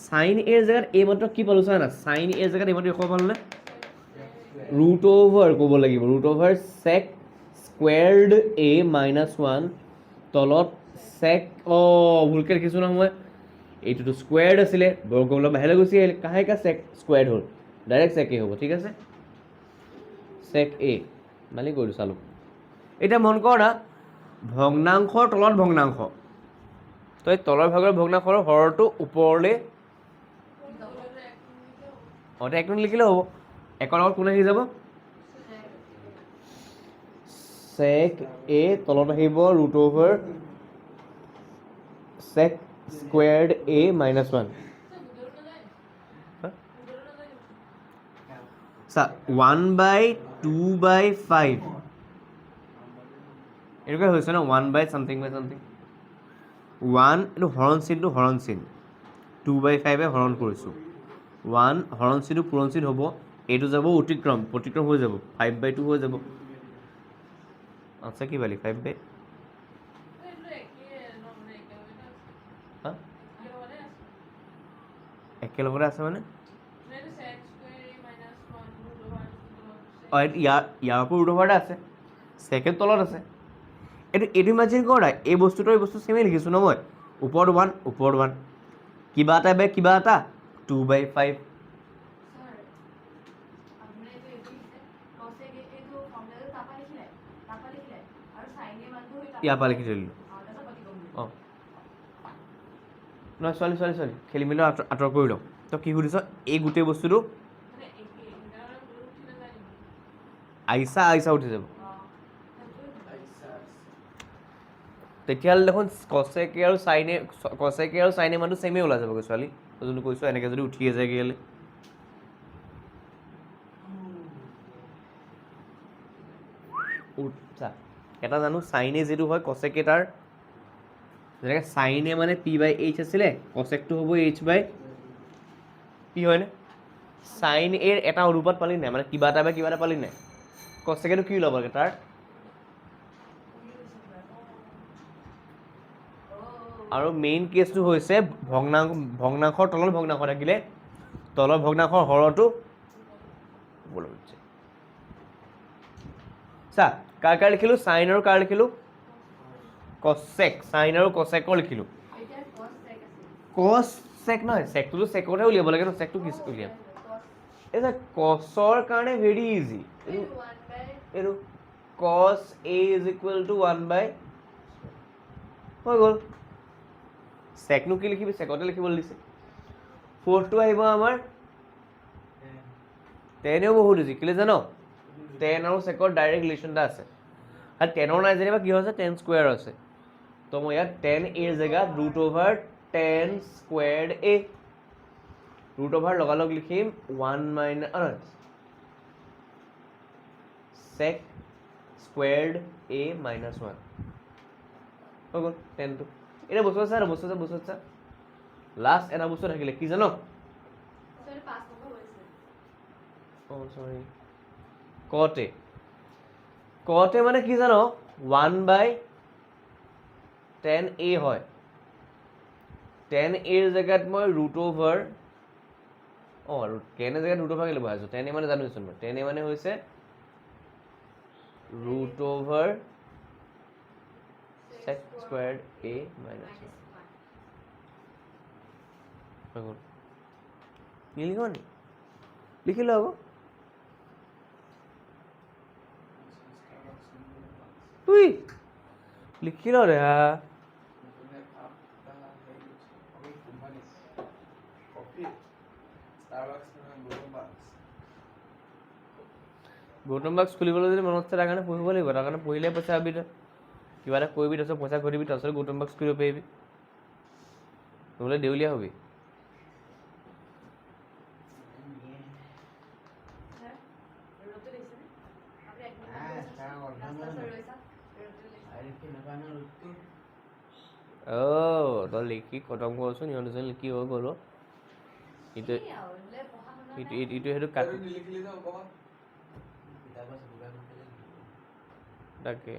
সাইন এৰ জেগাত এই মাত্ৰ কি পালোঁ চাই না সাইন এৰ জেগাত এই মাত্ৰ লিখিব পালোঁ নে ৰুট অভাৰ ক'ব লাগিব ৰুট অভাৰ চেক স্কুৱেৰ্ড এ মাইনাছ 1 তলত চেক ভুলকৈ লিখিছোঁ নহয় মই এইটোতো স্কুৱেৰ্ড আছিলে বৰ্গমূলৰ বাহিৰলৈ গুচি আহিলে কাহে চেক স্কুৱেৰ্ড হ'ল ডাইৰেক্ট চেক এ হ'ব ঠিক আছে চেক এ মানে কৰিলোঁ চালোঁ এতিয়া মন কৰ না ভগ্নাংশৰ তলত ভগ্নাংশ তো এই তলৰ ভাগৰ ভগ্নাংশৰ হৰটো ওপৰলৈ এক মিনিট লিখিলে হ'ব একৰ লগত কোন আহি যাব চেক এ তলত আহিব ৰুট অভাৰ চেক স্কুৱেৰ্ড এ মাইনাছ 1 চা 1 বাই 2 বাই 5 এনেকুৱা হৈছে ন 1 বাই চামথিং 1 এইটো হৰণ চিন 2 বাই 5 হৰণ কৰিছোঁ 1 হৰণ চিনটো পূৰণ চিন হ'ব এইটো যাব প্ৰতিক্ৰম হৈ যাব 5 বাই 2 হৈ যাব আনসাৰ কি পালি 5 বাই হা একেলগতে আছে মানে ইয়াৰ ওপৰত ৰুট অভাৰ এটা আছে ছেকেণ্ড তলত আছে এইটো ইমাজিন কৰ নাই এই বস্তুটো এই বস্তু চেমেই লিখিছোঁ ন মই ওপৰত 1 কিবা এটা বাই কিবা এটা 2/5 ইয়াৰ পৰা লিখি থৈ দিলোঁ অঁ নহয় ছোৱালী খেলি মেলি আঁতৰ কৰি লওঁ তই কি সুধিছ এই গোটেই বস্তুটো আইচা উঠি যাব তেতিয়াহ'লে দেখোন কচেকে আৰু চাইনে মানুহটো চেমেই ওলাই যাবগৈ ছোৱালী তই যোনটো কৈছোঁ এনেকৈ যদি উঠিয়ে যায় গেলে চা এটা জানো চাইনে যিটো হয় কচেকে তাৰ যেনেকৈ চাইনে মানে p/h আছিলে কচেকটো হ'ব h/p হয়নে চাইন এৰ এটা অনুপাত পালি নাই মানে কিবা এটা পালি নাই কচেকেটো কি ওলাব লাগে তাৰ আৰু মেইন কেছটো হৈছে ভগ্নাংশৰ তলৰ ভগ্নাংশ থাকিলে তলৰ ভগ্নাংশৰ হৰটো ওপৰলৈ উঠি যায় চা কাৰ লিখিলোঁ চাইন আৰু কাৰ লিখিলোঁ কচেক চাইন আৰু কচেকৰ লিখিলোঁ কচেক নহয় চেকটোতো চেকতহে উলিয়াব লাগে ন চেকটো কি উলিয়াম এই যে কচৰ কাৰণে ভেৰি ইজি এইটো cos a is equal to 1/, হৈ গ'ল চেকনো কি লিখিবি চেকতে লিখিবলৈ দিছে ফ'ৰ্থটো আহিব আমাৰ টেনেও বহুত ইজি কেলৈ জানো টেন আৰু চেকৰ ডাইৰেক্ট ৰিলেশ্যন এটা আছে আৰু টেনৰ নাই যেনিবা কি হৈছে টেন স্কুৱেৰ আছে তো মই ইয়াত টেন এৰ জেগাত √10 স্কুৱেৰ্ড a √, লগালগ লিখিম 1 sec স্কুৱেৰ্ড a -1 হৈ গ'ল টেনটো এতিয়া বস্তু আছে লাষ্ট এটা বস্তু থাকিলে কি জানো চৰি কতে মানে কি জানো 1/10a হয় 10 এৰ জেগাত মই √, আৰু 10 এৰ জেগাত √, কেলৈ বহাইছোঁ 10 মানে জানোচোন মই 10 মানে হৈছে √, sec স্কুৱেৰ্ড a -1 হৈ গ'ল লিখিব নি লিখিলোঁ আকৌ লিখি ল ৰে গৌতম বাক্স খুলিবলৈ যদি মনত আছে তাৰ কাৰণে পঢ়িব লাগিব তাৰ কাৰণে পঢ়িলে পইচা পাবি তই কিবা এটা কৰিবি তাৰপিছত পইচা ঘটিবি তাৰপিছত গৌতম বাক্স খুলিব পাৰিবি নহ'লে দেউলীয়া হবি তই লিখি খতম কৰচোন ইহঁত দুজন লিখি হৈ গ'ল ইটো সেইটো কাটি তাকে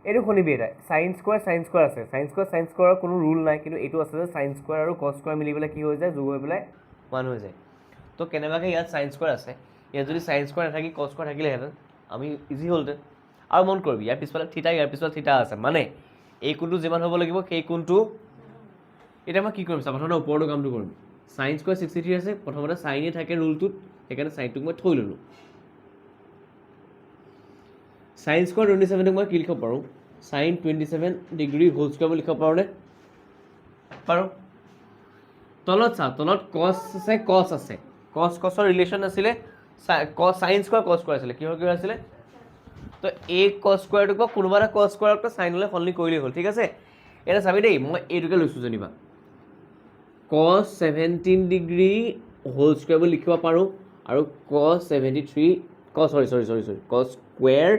এইটো শুনিবি এটা সাইন স্কোৱাৰ আছে সাইন স্কোৱাৰৰ কোনো ৰুল নাই কিন্তু এইটো আছে যে সাইন স্কোৱাৰ আৰু কছ স্কোৱাৰ মিলি পেলাই কি হৈ যায় যোগ হৈ পেলাই 1 হৈ যায় তো কেনেবাকৈ ইয়াত সাইন স্কোৱাৰ আছে ইয়াত যদি সাইন স্কোৱাৰ নাথাকি কছ স্কোৱাৰ থাকিলেহেঁতেন আমি ইজি হ'লহেঁতেন আৰু মন কৰিবি ইয়াৰ পিছফালে থিতা ইয়াৰ পিছফালে থিতা আছে মানে এই কোণটো যিমান হ'ব লাগিব সেই কোণটো এতিয়া মই কি কৰিম চা প্ৰথমতে ওপৰতো কামটো কৰিম সাইন স্কোৱাৰ 63 আছে প্ৰথমতে সাইনে থাকে ৰুলটোত সেইকাৰণে সাইনটোক মই থৈ ল'লোঁ সাইন স্কোৱাৰ 27ক মই কি লিখিব পাৰোঁ সাইন 27 ডিগ্ৰী হোল স্কোৱাৰ বুলি লিখিব পাৰোঁনে পাৰোঁ তলত চা তলত কছ আছে কছৰ ৰিলেশ্যন আছিলে সাইন স্কোৱাৰ কছ স্কোৱাৰ আছিলে কিহৰ আছিলে তো এই কছ স্কোৱাৰটোক বা কোনোবা এটা কছ স্কোৱাৰক সাইনলৈ সলনি কৰিলেই হ'ল ঠিক আছে এতিয়া চাবি দেই মই এইটোকে লৈছোঁ যেনিবা cos 17 ডিগ্ৰী হোল স্কোৱাৰ বুলি লিখিব পাৰোঁ আৰু cos 73 cos স্কুৱেৰ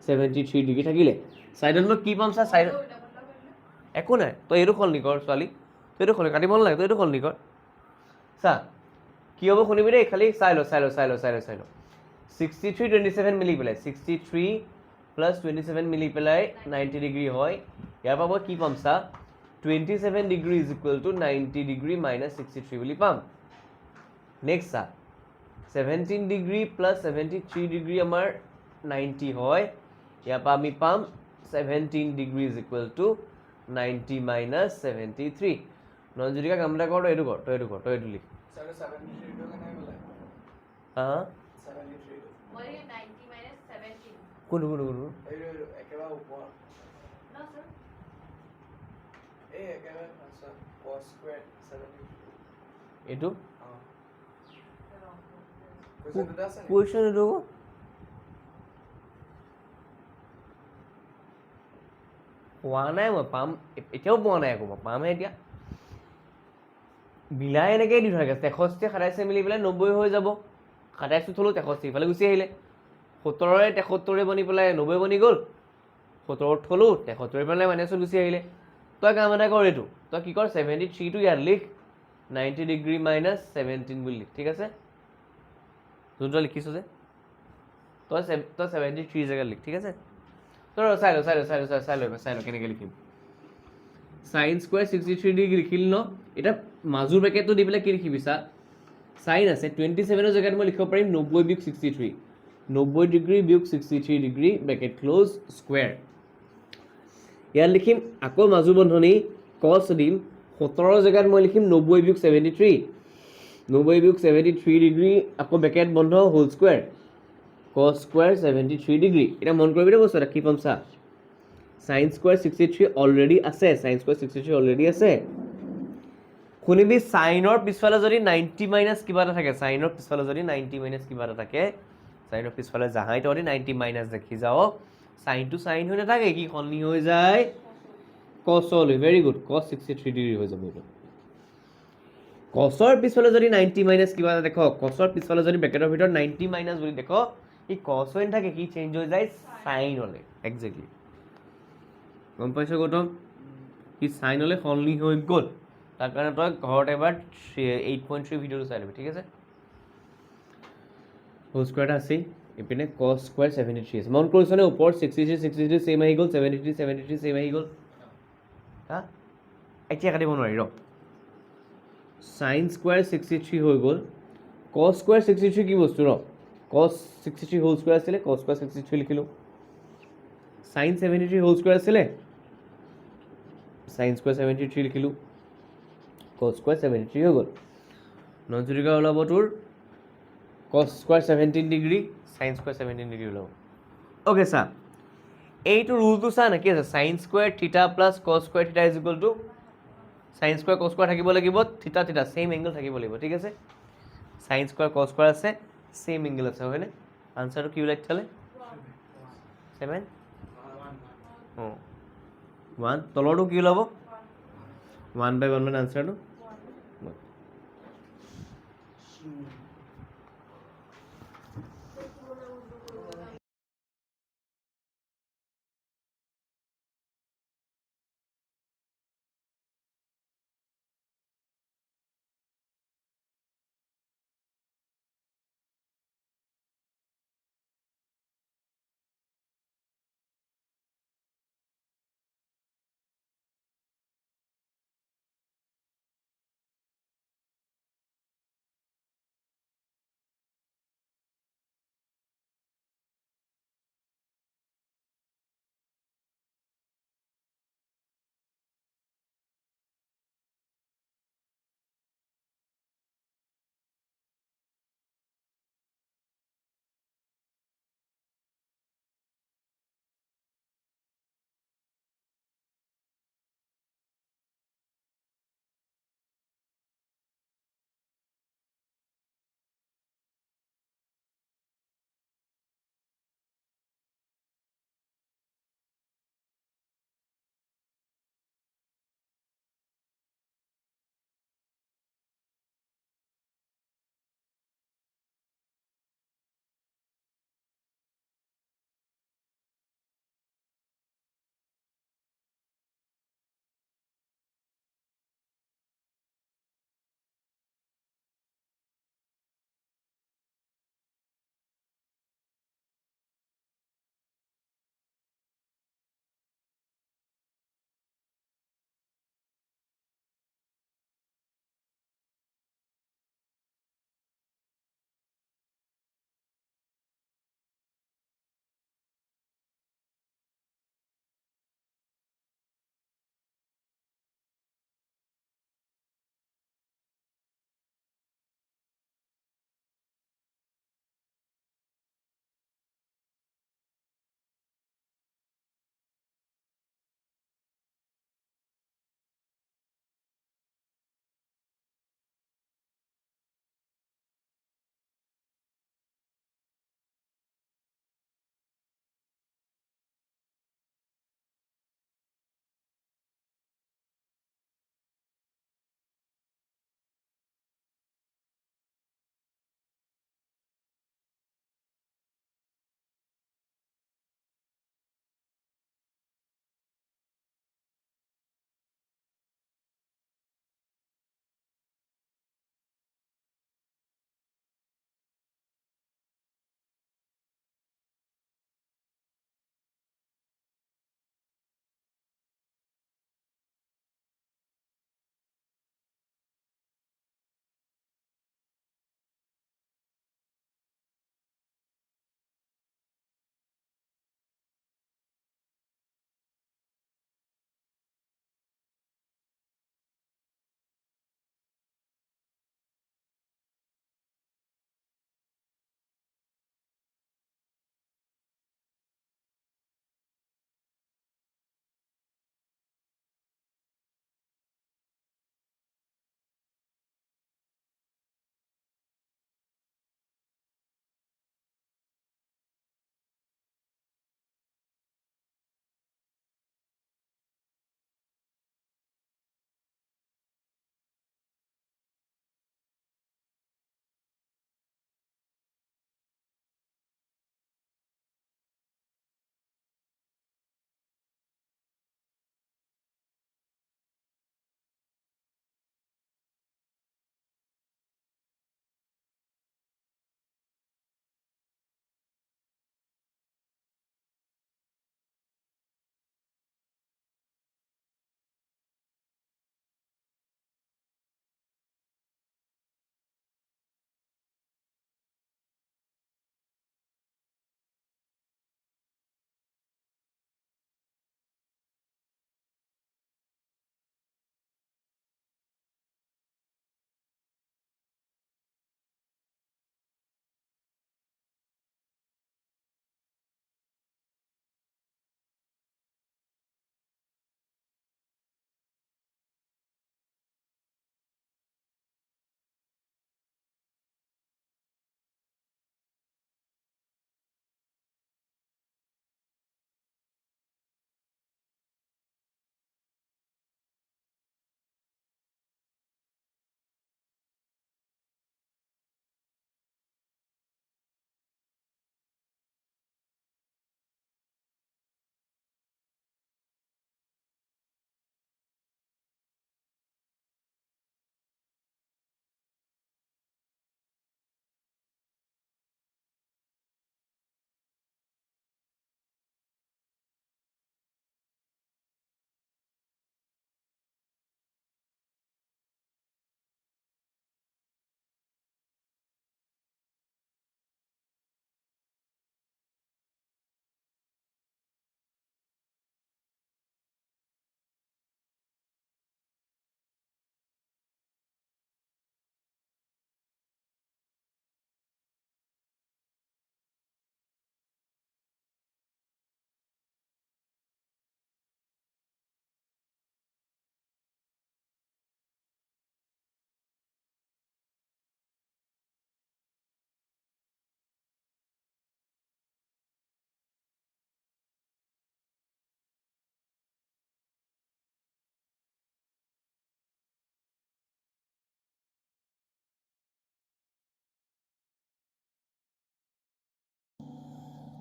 73 ডিগ্ৰী থাকিলে ছাইডত মই কি পাম চা ছাইডত একো নাই তই এইটো সলনি কৰ ছোৱালী তই এইটো সলনি কাটিব নালাগে তই এইটো সলনি কৰ চা কি হ'ব শুনিবি দেই খালি চাই ল 63 27 মিলি পেলাই 63 প্লাছ 27 মিলি পেলাই 90 ডিগ্ৰী হয় ইয়াৰ পৰা মই কি পাম চা 27 degree is equal two 90 degree minus 63 বুলি পাম নেক্সট চা 17 ডিগ্ৰী প্লাছ 73 ডিগ্ৰী আমাৰ 90 হয় ইয়াৰ পৰা আমি পাম 17 degree is equal two 90 minus 73 নঞ্জুৰিকা কাম এটা কৰ তই এইটো লিখ হা কোনটো এইটো কুৱেশ্যন এইটো পোৱা নাই মই পাম এতিয়াও পোৱা নাই আকৌ মই পামহে এতিয়া মিলাই এনেকৈ দি থাকে 63 27 মিলি পেলাই 90 হৈ যাব 27 থ'লোঁ 63 ইফালে গুচি আহিলে 17ৰে 73 বনি পেলাই 90 বনি গ'ল 17 থ'লোঁ 73 পেলাই মাইনাছত গুচি আহিলে তই কাম এটা কৰ এইটো তই কি কৰ 73টো ইয়াত লিখ 90 ডিগ্ৰী মাইনাছ 17 বুলি লিখ ঠিক আছে যোনটো লিখিছোঁ যে তই 73 জেগাত লিখ ঠিক আছে তই চাই ল কেনেকৈ লিখিম সাইন স্কোৱাৰ 63 ডিগ্ৰী লিখিলি ন এতিয়া মাজুৰ ব্ৰেকেটটো দি পেলাই কি লিখিবি চা সাইন আছে 27ৰ জেগাত মই লিখিব পাৰিম 90 বিয়োগ 63 90 ডিগ্ৰী বিয়োগ 63 ডিগ্ৰী ব্ৰেকেট ক্ল'জ স্কুৱেৰ ইয়াত লিখিম আকৌ মাজু বন্ধনী কছ দিম 17ৰ জেগাত মই লিখিম 90 বিয়োগ 73 90 বিয়োগ 73 ডিগ্ৰী আকৌ ব্ৰেকেট বন্ধ whole square cos square 73 degree এটা মন কৰিবি দেই বস্তু এটা কি পাম চা সাইন স্কুৱেৰ 63 অলৰেডি আছে শুনিবি সাইনৰ পিছফালে যদি 90 মাইনাছ কিবা এটা থাকে সাইনৰ পিছফালে জাহাই তহঁতি 90 মাইনাছ দেখি যাও সাইনটো সাইন হৈ নাথাকে কি সলনি হৈ যায় কছলৈ ভেৰি গুড cos 63 ডিগ্ৰী হৈ যাব এইটো কছৰ পিছফালে যদি 90 মাইনাছ কিবা এটা দেখ কছৰ পিছফালে যদি ব্ৰেকেটৰ ভিতৰত 90 মাইনাছ বুলি দেখ ই কছ হৈ নাথাকে কি চেঞ্জ হৈ যায় সাইনলৈ একজেক্টলি গম পাইছ গৌতম সি সাইনলৈ সলনি হৈ গ'ল তাৰ কাৰণে তই ঘৰত এবাৰ 8.3 ভিডিঅ'টো চাই ল'বি ঠিক আছে হোল স্কুৱাৰ এটা আছেই ইপিনে cos স্কুৱাৰ 73 আছে মন কৰিছনে ওপৰত 63 ছেইম আহি গ'ল 73 ছেইম আহি গ'ল হা এতিয়া কাটিব নোৱাৰি ৰ সাইন স্কুৱাৰ 63 হৈ গ'ল cos স্কুৱাৰ 63 কি বস্তু ৰ cos 63 হোল স্কুৱাৰ আছিলে cos স্কুৱাৰ 63 লিখিলোঁ সাইন 73 হোল স্কুৱাৰ আছিলে সাইন স্কুৱাৰ 73 লিখিলোঁ cos স্কুৱাৰ 73 হৈ গ'ল নঞ্জুৰিকা ওলাব তোৰ cos square 17 degree sine square 17 degree ওলাব অ'কে চা এইটো ৰুলটো চা না কি আছে sine square theta plus cos square theta is equal to sine square cos square থাকিব লাগিব থিটা ছেইম এংগল থাকিব লাগিব ঠিক আছে সাইন স্কুৱাৰ cos স্কুৱাৰ আছে ছেইম এংগল আছে হয়নে আনচাৰটো কি ওলাই তেতিয়াহ'লে 7 অঁ 1 তলৰটো কি ওলাব 1/1 মানে আনচাৰটো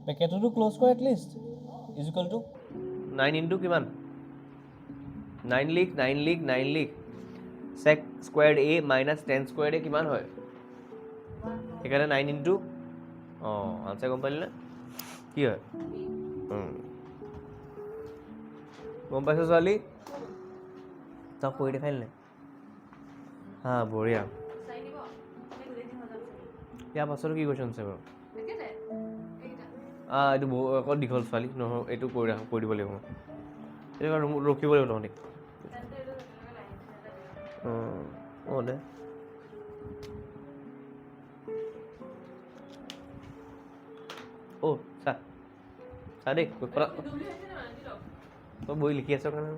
পেকেটটো ক্লোজ কৰা at least is equal two 9 into কিমান 9 লিখ 9 লিখ 9 লিখ sec squared a minus 10 squared a কিমান হয় সেইকাৰণে 9 ইনটু আনচাৰ গম পালি না কি হয় গম পাইছ ছোৱালী তই কৰি দেখাইলি নাই হা বঢ়িয়া ইয়াৰ পাছতো কি কুৱেশ্যন আছে বাৰু এইটো আকৌ দীঘল ছোৱালী নহয় এইটো কৰি দিব লাগিব এইটো ৰখিব লাগিব তহঁতি অঁ দে অ' চা দেই তই বহি লিখি আছ কাৰণে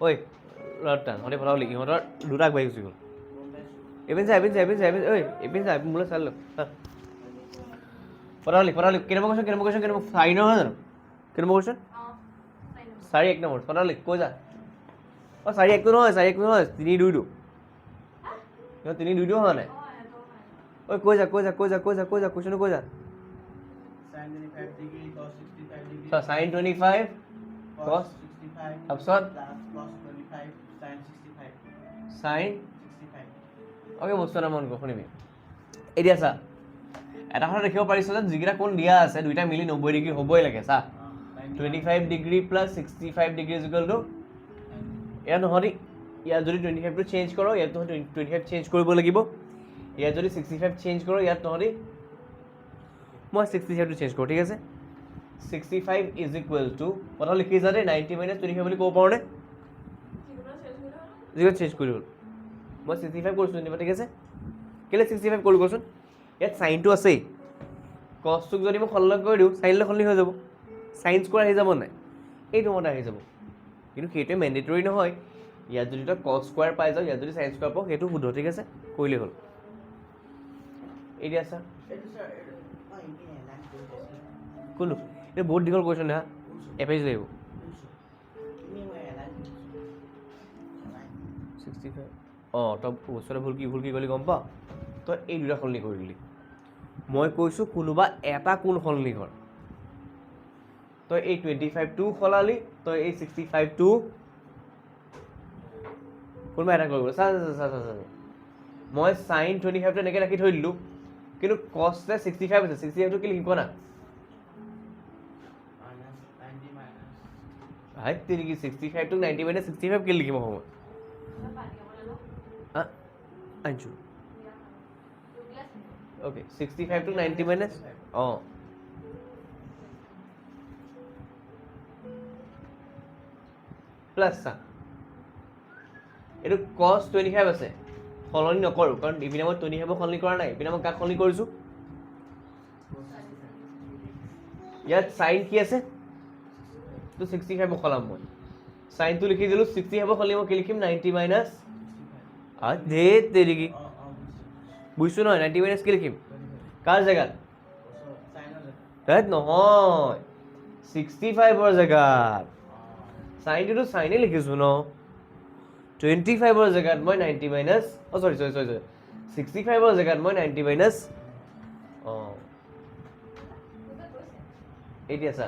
ঐ ল'ৰাটা তহঁতি ফটাও লিখি ইহঁতৰ দুটা আগবাঢ়ি গুচি গ'ল এপিন চা ঐ এপিন চা মোলৈ চাই লওক ফটাও লিখ কেনেকুৱা কুৱেশ্যন চাৰি নহয় জানো কেনেকুৱা কুৱেশ্যন 4 1 নম্বৰ ফটাও লিখ কৈ যা 4 1 নহয় 3 2 3 2 হোৱা নাই ঐ কৈ যা কুৱেশ্যনটো কৈ যা sin 25 cos তাৰপিছত sin অ'কে বস্তু এটা মন কৰ শুনিবি এতিয়া চা এটা কথা দেখিব পাৰিছ যে যিকেইটা কোণ দিয়া আছে দুইটা মিলি 90 ডিগ্ৰী হ'বই লাগে চা 25 degree plus 65 degree is equal two ইয়াত তহঁতি ইয়াত যদি 25টো চেঞ্জ কৰ ইয়াত তহঁতি 25 চেঞ্জ কৰিব লাগিব ইয়াত যদি 65 চেঞ্জ কৰ ইয়াত তহঁতি মই 67টো চেঞ্জ কৰোঁ ঠিক আছে 65 ইজ ইকুৱেল টু কথা লিখি যা দেই 90 মাইনাছ 25 বুলি ক'ব পাৰোঁনে যিটো চেঞ্জ কৰি হ'ল মই 65 কৰিছোঁ যেনিবা ঠিক আছে কেলৈ 65 কৰিলোঁ কচোন ইয়াত চাইনটো আছেই কছটোক যদি মই সলনি কৰি দিওঁ চাইনলৈ সলনি হৈ যাব চাইন স্কোৱাৰ আহি যাব নাই এইটো মতে আহি যাব কিন্তু সেইটোৱে মেণ্ডেটৰী নহয় ইয়াত যদি তই কছ স্কোৱাৰ পাই যাওঁ ইয়াত যদি চাইন স্কোৱাৰ পাওঁ সেইটো শুদ্ধ ঠিক আছে কৰিলেই হ'ল এতিয়া চা কোনটো এইটো বহুত দীঘল কুৱেশ্যন হা এপেজ লাগিব 65 তই বস্তুটো ভুল কি কৰিলি গম পাৱ তই এই দুটা সলনি কৰি দিলি মই কৈছোঁ কোনোবা এটা কোণ সলনি কৰ তই এই 25টো সলালি তই এই 65টো কোনোবা এটা কৰিব চা মই চাইন 25টো এনেকৈ ৰাখি থৈ দিলোঁ কিন্তু কষ্টে 65 আছে 65টো কি লিখিব না হাই তেনেকি 65টো 90 মাইনাছ 65 কি লিখিব সময় আনছোঁ অ'কে 65টো 90 মাইনাছ প্লাছ চা এইটো কছ 25 আছে সলনি নকৰোঁ কাৰণ ইপিনে মই 25 সলনি কৰা নাই ইপিনে মই কাক সলনি কৰিছোঁ ইয়াত চাইন কি আছে তো 65 সলাম মই চাইনটো লিখি দিলোঁ 65 সলনি মই কি লিখিম 90 মাইনাছ ধেত তেৰিকি বুজিছোঁ নহয় 90 মাইনাছ কি লিখিম কাৰ জেগাত ধেত নহয় 65ৰ জেগাত চাইনটোতো চাইনে লিখিছোঁ ন 25ৰ জেগাত মই 90 মাইনাছ চৰি 65ৰ জেগাত মই 90 মাইনাছ এতিয়া চা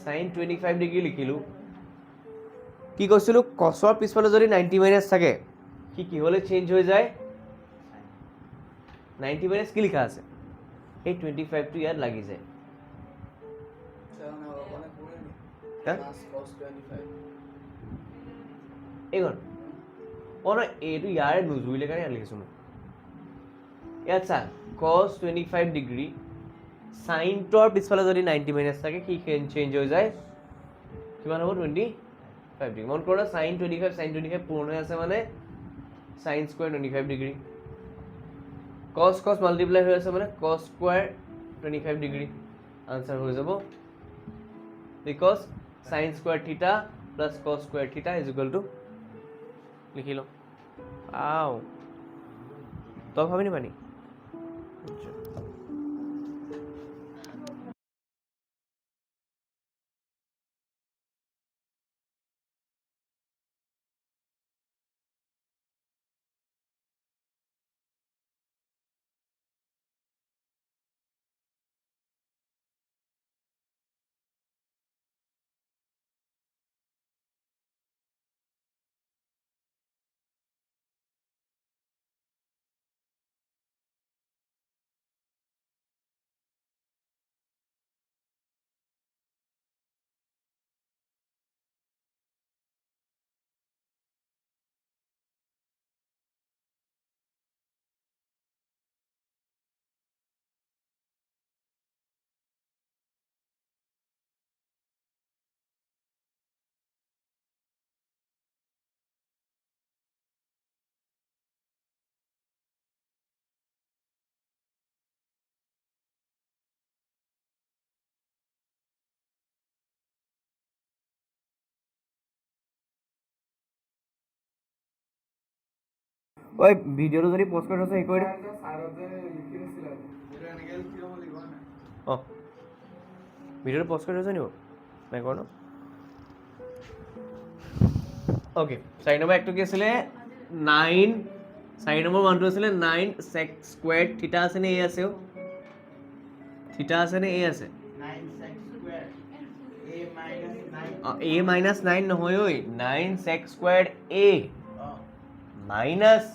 চাইন 25 ডিগ্ৰী লিখিলোঁ কি কৈছিলোঁ কছৰ পিছফালে যদি 90 মাইনাছ থাকে সি কিহলৈ চেঞ্জ হৈ যায় 90 মাইনাছ কি লিখা আছে এই 25টো ইয়াত লাগি যায় এইখন নহয় এইটো ইয়াৰে নুজুৰিলে কাৰণে ইয়াত লিখিছোঁ মই ইয়াত চা কছ 25 ডিগ্ৰী চাইনটোৰ পিছফালে যদি 90 মাইনাছ থাকে সি চেঞ্জ হৈ যায় কিমান হ'ব 25 ডিগ্ৰী মন কৰোঁ চাইন 25 পূৰণ হৈ আছে মানে চাইন স্কোৱাৰ 25 ডিগ্ৰী কছ মাল্টিপ্লাই হৈ আছে মানে কছ স্কোৱাৰ 25 ডিগ্ৰী আনচাৰ হৈ যাব বিকজ চাইন স্কোৱাৰ থিটা প্লাছ কছ স্কোৱাৰ থিটা ইজ ইকুৱেল টু লিখি লওঁ তই ভাবিনি পানি ঐ ভিডিঅ'টো যদি পষ্ট কৰি থৈছে সেই কৰি অঁ ভিডিঅ'টো পষ্ট কৰি থৈছে নি নাই কৰা ন অ'কে 4 নম্বৰ একটো কি আছিলে 9 4 নম্বৰ ওৱানটো আছিলে 9 sec squared থিটা আছে নে এ আছে অ' থিটা আছে নে এ আছে a minus 9 নহয় ঐ 9 sec squared a minus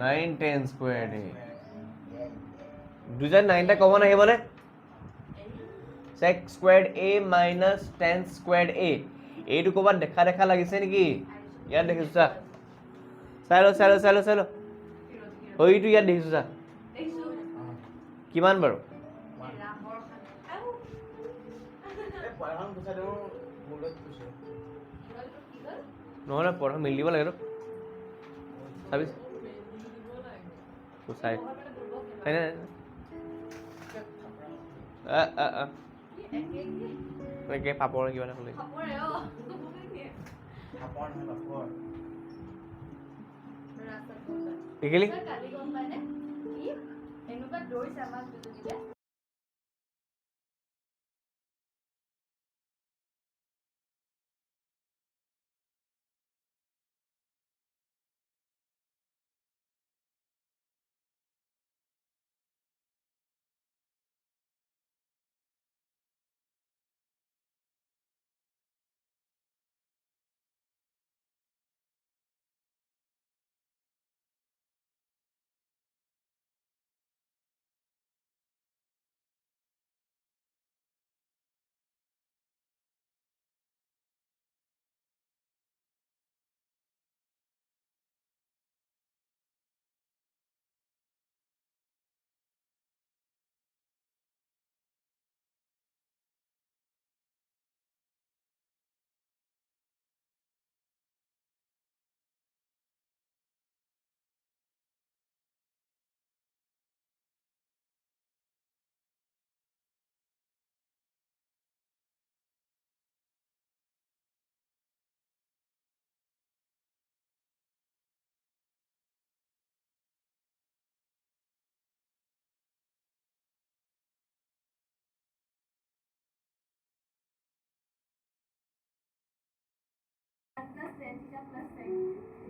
9 10 squared a দুজন 9টা কমন আহিবনে sec squared a minus 10 squared a এইটো ক'ৰবাত দেখা দেখা লাগিছে নেকি ইয়াত দেখিছো চা চাই ল এইটো ইয়াত দেখিছো চা কিমান বাৰু নহ'লে পঢ়া মিলি দিব লাগেতো চাবি চাই একে পাপৰ কিবা এটা হ'লে দেখিলি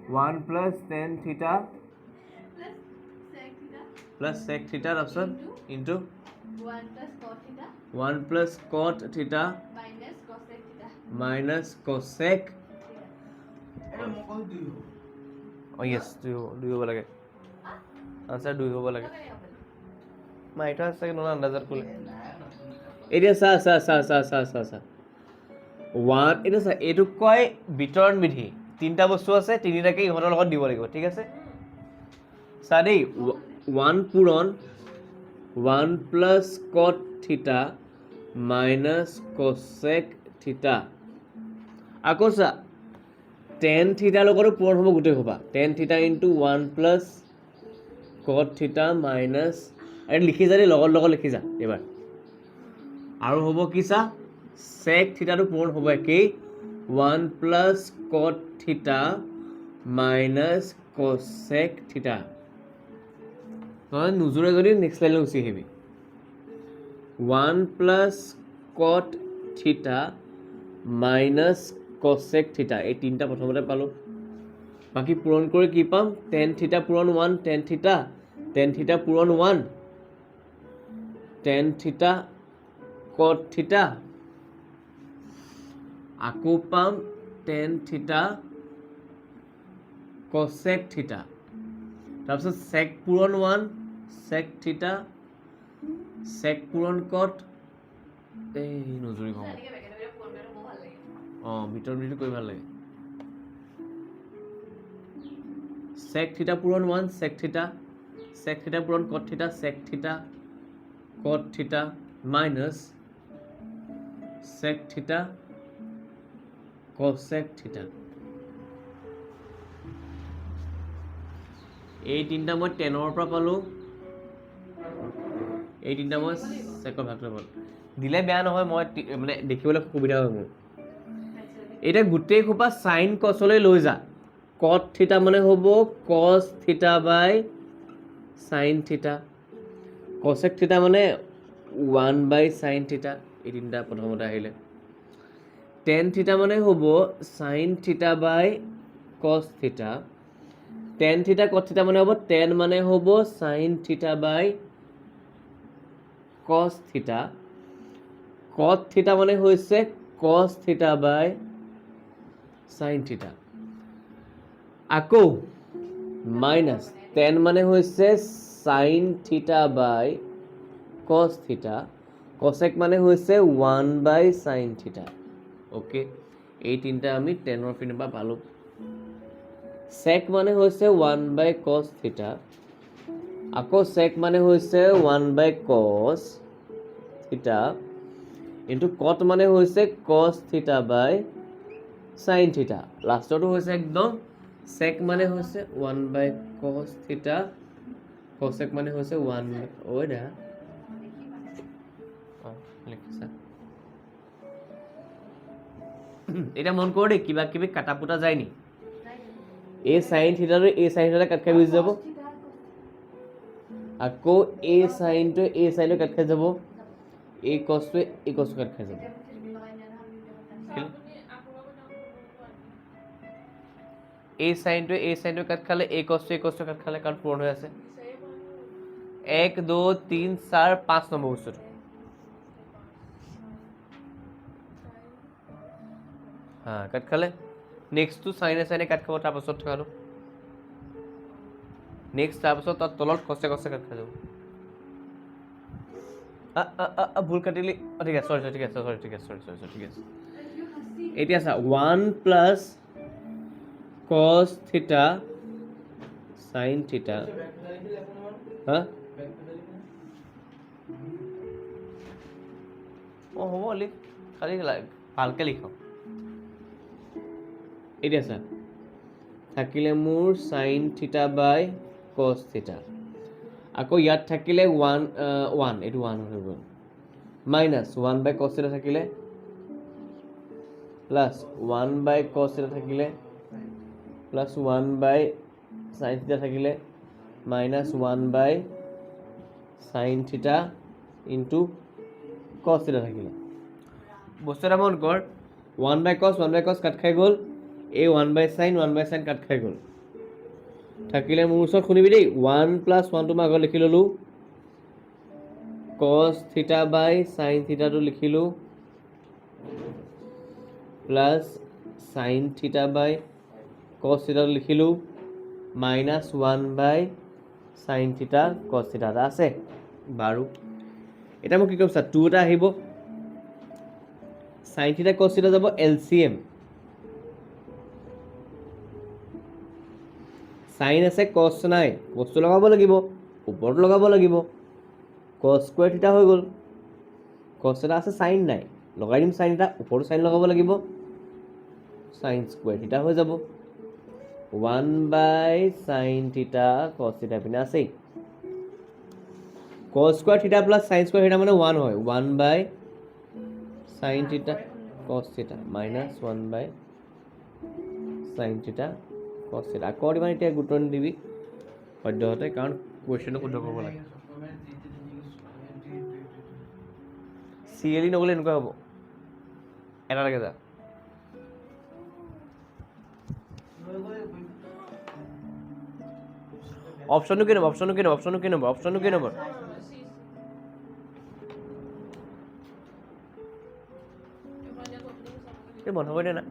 one plus tan theta plus sec theta তাৰপিছত into 1 plus cot theta minus cosec য়েছ দুই হ'ব লাগে আনচাৰ দুই হ'ব লাগে মাইটো আছে নহয় আন্দাজত ক'লে এতিয়া চা ওৱান এইটো চা এইটোক কয় বিতৰণ বিধি তিনিটা বস্তু আছে তিনিটাকে ইহঁতৰ লগত দিব লাগিব ঠিক আছে চা দেই 1 পূৰণ 1 plus cot theta minus cosec থিটা আকৌ চা tan থিটাৰ লগতো পূৰণ হ'ব গোটেই সোপা tan থিটা into 1 plus cot theta minus আৰু লিখি যা দেই লগত লিখি যা এবাৰ আৰু হ'ব কি চা sec থিটাটো পূৰণ হ'ব একেই 1 plus cot theta minus cosec থিটা তই নোজোৰে যদি নেক্সট লাইনলৈ গুচি আহিবি 1 plus cot theta minus cosec থিটা এই তিনিটা প্ৰথমতে পালোঁ বাকী পূৰণ কৰি কি পাম tan থিটা পূৰণ 1 tan থিটা পূৰণ 1 tan থিটা cot থিটা আকৌ পাম tan থিটা cosec থিটা তাৰপিছত sec পূৰণ 1 sec থিটা sec পূৰণ cot এই নজৰি কম অঁ ভিতৰ ভিতৰটো কৰি ভাল লাগে sec থিটা পূৰণ 1 sec থিটা পূৰণ cot থিটা sec থিটা cot থিটা মাইনাছ sec থিটা cosec থিটা এই তিনিটা মই 10ৰ পৰা পালোঁ এই তিনিটা মই চেকৰ ভাগটো পালোঁ দিলে বেয়া নহয় মই মানে দেখিবলৈ সুবিধা হয় মোৰ এতিয়া গোটেই সোপা সাইন কচলৈ লৈ যা কট থিটা মানে হ'ব কস থিটা বাই সাইন থিটা, কসেক থিটা মানে 1 বাই সাইন থিটা, এই তিনিটা প্ৰথমতে আহিলে। টেন থিটা মানে হ'ব sign theta by cos theta, tan theta কট থিটা মানে হ'ব টেন মানে হ'ব sign theta by cos theta, কট থিটা মানে হৈছে কস থিটা বাই সাইন থিটা, আকৌ মাইনাছ টেন মানে হৈছে sign theta by cos theta, cosec মানে হৈছে 1 বাই সাইন থিটা। অ'কে, এই তিনিটা আমি টেনৰ পিনৰ পৰা পালোঁ। চেক মানে হৈছে 1 বাই কস থিটা, আকৌ চেক মানে হৈছে 1 বাই কস থিটা, ইনটু কট মানে হৈছে কস থিটা বাই সাইন থিটা, লাষ্টৰটো হৈছে একদম চেক মানে হৈছে 1 বাই কস থিটা, কসেক মানে হৈছে 1 বাই লিখিছা। এতিয়া মন কৰ দেই, কিবা কিবি কাটা পুটা যায় নি? এই সাইন থিটাটো এই সাইন থিটা কাট খাই গুচি যাব, আকৌ এই সাইনটোৱে এই সাইনটো কাট খাই যাব, এই কছটোৱে এই কছটো কাট খাই যাব। এই সাইনটোৱে এই সাইনটো কাট খালে, এই কছটো কাট খালে, কাৰণ পূৰণ হৈ আছে। 1 2 3 4 5 নম্বৰ বস্তুটো। কাট খালে, নেক্সটটো চাইনে চাইনে কাট খাব, তাৰপাছত থকাটো নেক্সট, তাৰপাছত তাত তলত কছে কছে কাট খাই যাব। ভুল কাটিলি, ঠিক আছে, ঠিক আছে, ঠিক আছে, ঠিক আছে। এতিয়া চা 1 plus cos theta sine theta, হ'ব লিখ, খালি ভালকে লিখ। এতিয়া চা থাকিলে মোৰ sign theta by cos theta, আকৌ ইয়াত থাকিলে 1 এইটো 1 হৈ গ'ল, মাইনাছ 1 বাই কস থিটা থাকিলে, প্লাছ 1 বাই কস থিটা থাকিলে, প্লাছ 1 বাই সাইন থিটা থাকিলে, minus 1 by sine theta into cos theta থাকিলে। বস্তু এটা মন কৰ, 1 বাই কস কাট খাই গ'ল, এই 1 বাই সাইন কাট খাই গ'ল, থাকিলে মোৰ ওচৰত শুনিবি দেই, 1 প্লাছ 1টো মই আগত লিখি ল'লোঁ, কস থিটা বাই সাইন থিটাটো লিখিলোঁ, plus sine theta by cos থিটাটো লিখিলোঁ, minus 1 by sine theta cos theta এটা আছে বাৰু। এতিয়া মই কি কৰিম চা, 2 এটা আহিব, সাইন থিটা কস থিটা যাব LCM, সাইন আছে কস নাই, কসটো লগাব লাগিব, ওপৰত লগাব লাগিব, কস স্কুৱেৰ থিটা হৈ গ'ল, কস এটা আছে সাইন নাই, লগাই দিম সাইন এটা, ওপৰতো সাইন লগাব লাগিব, সাইন স্কুৱেৰ থিটা হৈ যাব, 1 by sine theta cos theta পিনে আছেই, কস স্কুৱেৰ থিটা প্লাছ সাইন স্কুৱেৰ থিটা মানে 1 হয়, 1 by sine theta cos theta minus 1 by sine theta cos theta. আকৌ ইমান এতিয়া গুৰুত্ব নিদিবি সদ্যহতে, কাৰণ কুৱেশ্যনটো শুদ্ধ কৰিব লাগে। চিৰিয়েলি নগ'লে এনেকুৱা হ'ব, এটা লাগে যা। অপশ্যনটো কি নম্বৰ? বন্ধ কৰি দে না।